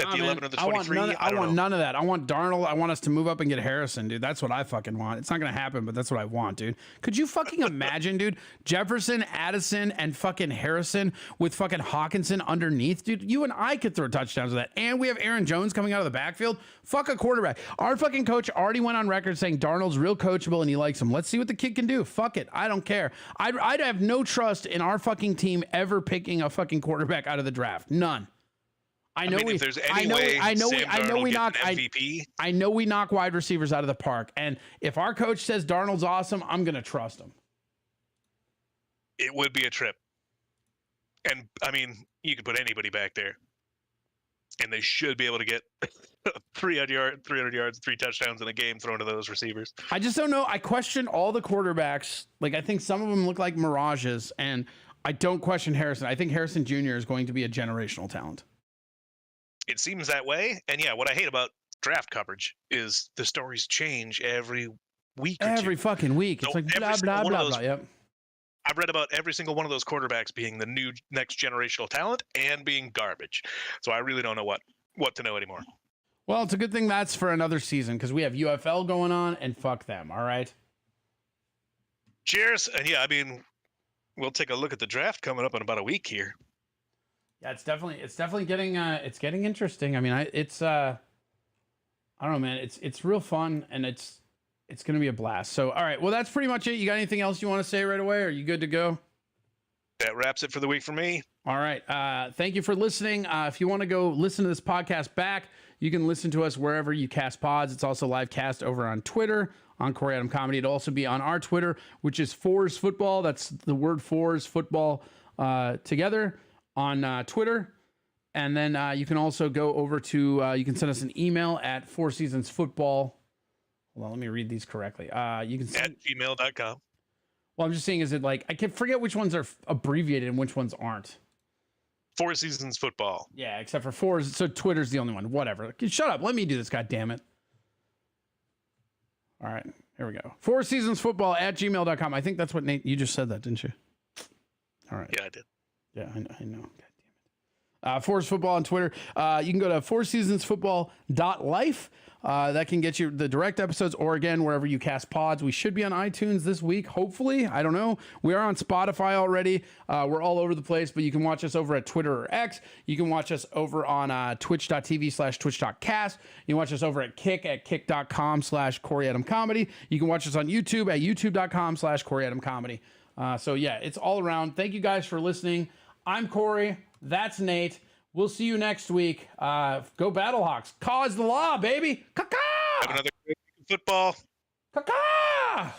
the 11 or the 23. I want none of that. I want Darnold. I want us to move up and get Harrison, dude. That's what I fucking want. It's not going to happen, but that's what I want, dude. Could you fucking imagine, dude? Jefferson, Addison, and fucking Harrison with fucking Hawkinson underneath, dude. You and I could throw touchdowns with that. And we have Aaron Jones coming out of the backfield. Fuck a quarterback. Our fucking coach already went on record saying Darnold's real coachable and he likes him. Let's see what the kid can do. Fuck it. I don't care. I'd have no trust in our fucking team ever picking a fucking quarterback out of the draft. None. I know we knock wide receivers out of the park. And if our coach says Darnold's awesome, I'm going to trust him. It would be a trip. And I mean, you could put anybody back there and they should be able to get 300 yards, 3 touchdowns in a game thrown to those receivers. I just don't know. I question all the quarterbacks. Like, I think some of them look like mirages, and I don't question Harrison. I think Harrison Jr. is going to be a generational talent. It seems that way. And yeah, what I hate about draft coverage is the stories change every week or every two. fucking week. It's like blah, blah, blah, blah. Yep. I've read about every single one of those quarterbacks being the new next generational talent and being garbage. So I really don't know what to know anymore. Well, it's a good thing that's for another season because we have UFL going on and fuck them. All right. Cheers. And yeah, I mean, we'll take a look at the draft coming up in about a week here. Yeah, it's definitely getting interesting. I mean, I don't know, man. It's real fun and it's going to be a blast. So, all right. Well, that's pretty much it. You got anything else you want to say right away? Are you good to go? That wraps it for the week for me. All right. Thank you for listening. If you want to go listen to this podcast back, you can listen to us wherever you cast pods. It's also live cast over on Twitter on Corey Adam Comedy. It'll also be on our Twitter, which is Fours Football. That's the word Fours Football together on Twitter. And then you can also go over to, you can send us an email at fourseasonsfootball. Hold on, let me read these correctly. You can send, at gmail.com. Well, I'm just saying, is it like, I can forget which ones are abbreviated and which ones aren't. 4 Seasons Football. Yeah, except for Fours. So Twitter's the only one. Whatever. Shut up. Let me do this, goddammit. All right, here we go. 4seasonsfootball at gmail.com. I think that's what Nate, you just said that, didn't you? All right. Yeah, I did. Yeah, I know. God damn it. Force Football on Twitter. You can go to fourseasonsfootball.life. That can get you the direct episodes, or again, wherever you cast pods. We should be on iTunes this week, hopefully. I don't know. We are on Spotify already. We're all over the place, but you can watch us over at Twitter or X. You can watch us over on twitch.tv/twitch.cast. You can watch us over at kick.com/Corey Adam Comedy. You can watch us on YouTube at youtube.com/Corey Adam Comedy. So yeah, it's all around. Thank you guys for listening. I'm Corey. That's Nate. We'll see you next week. Go Battlehawks. Caw is the law, baby. Caw-caw! Have another great week of football. Caw-caw!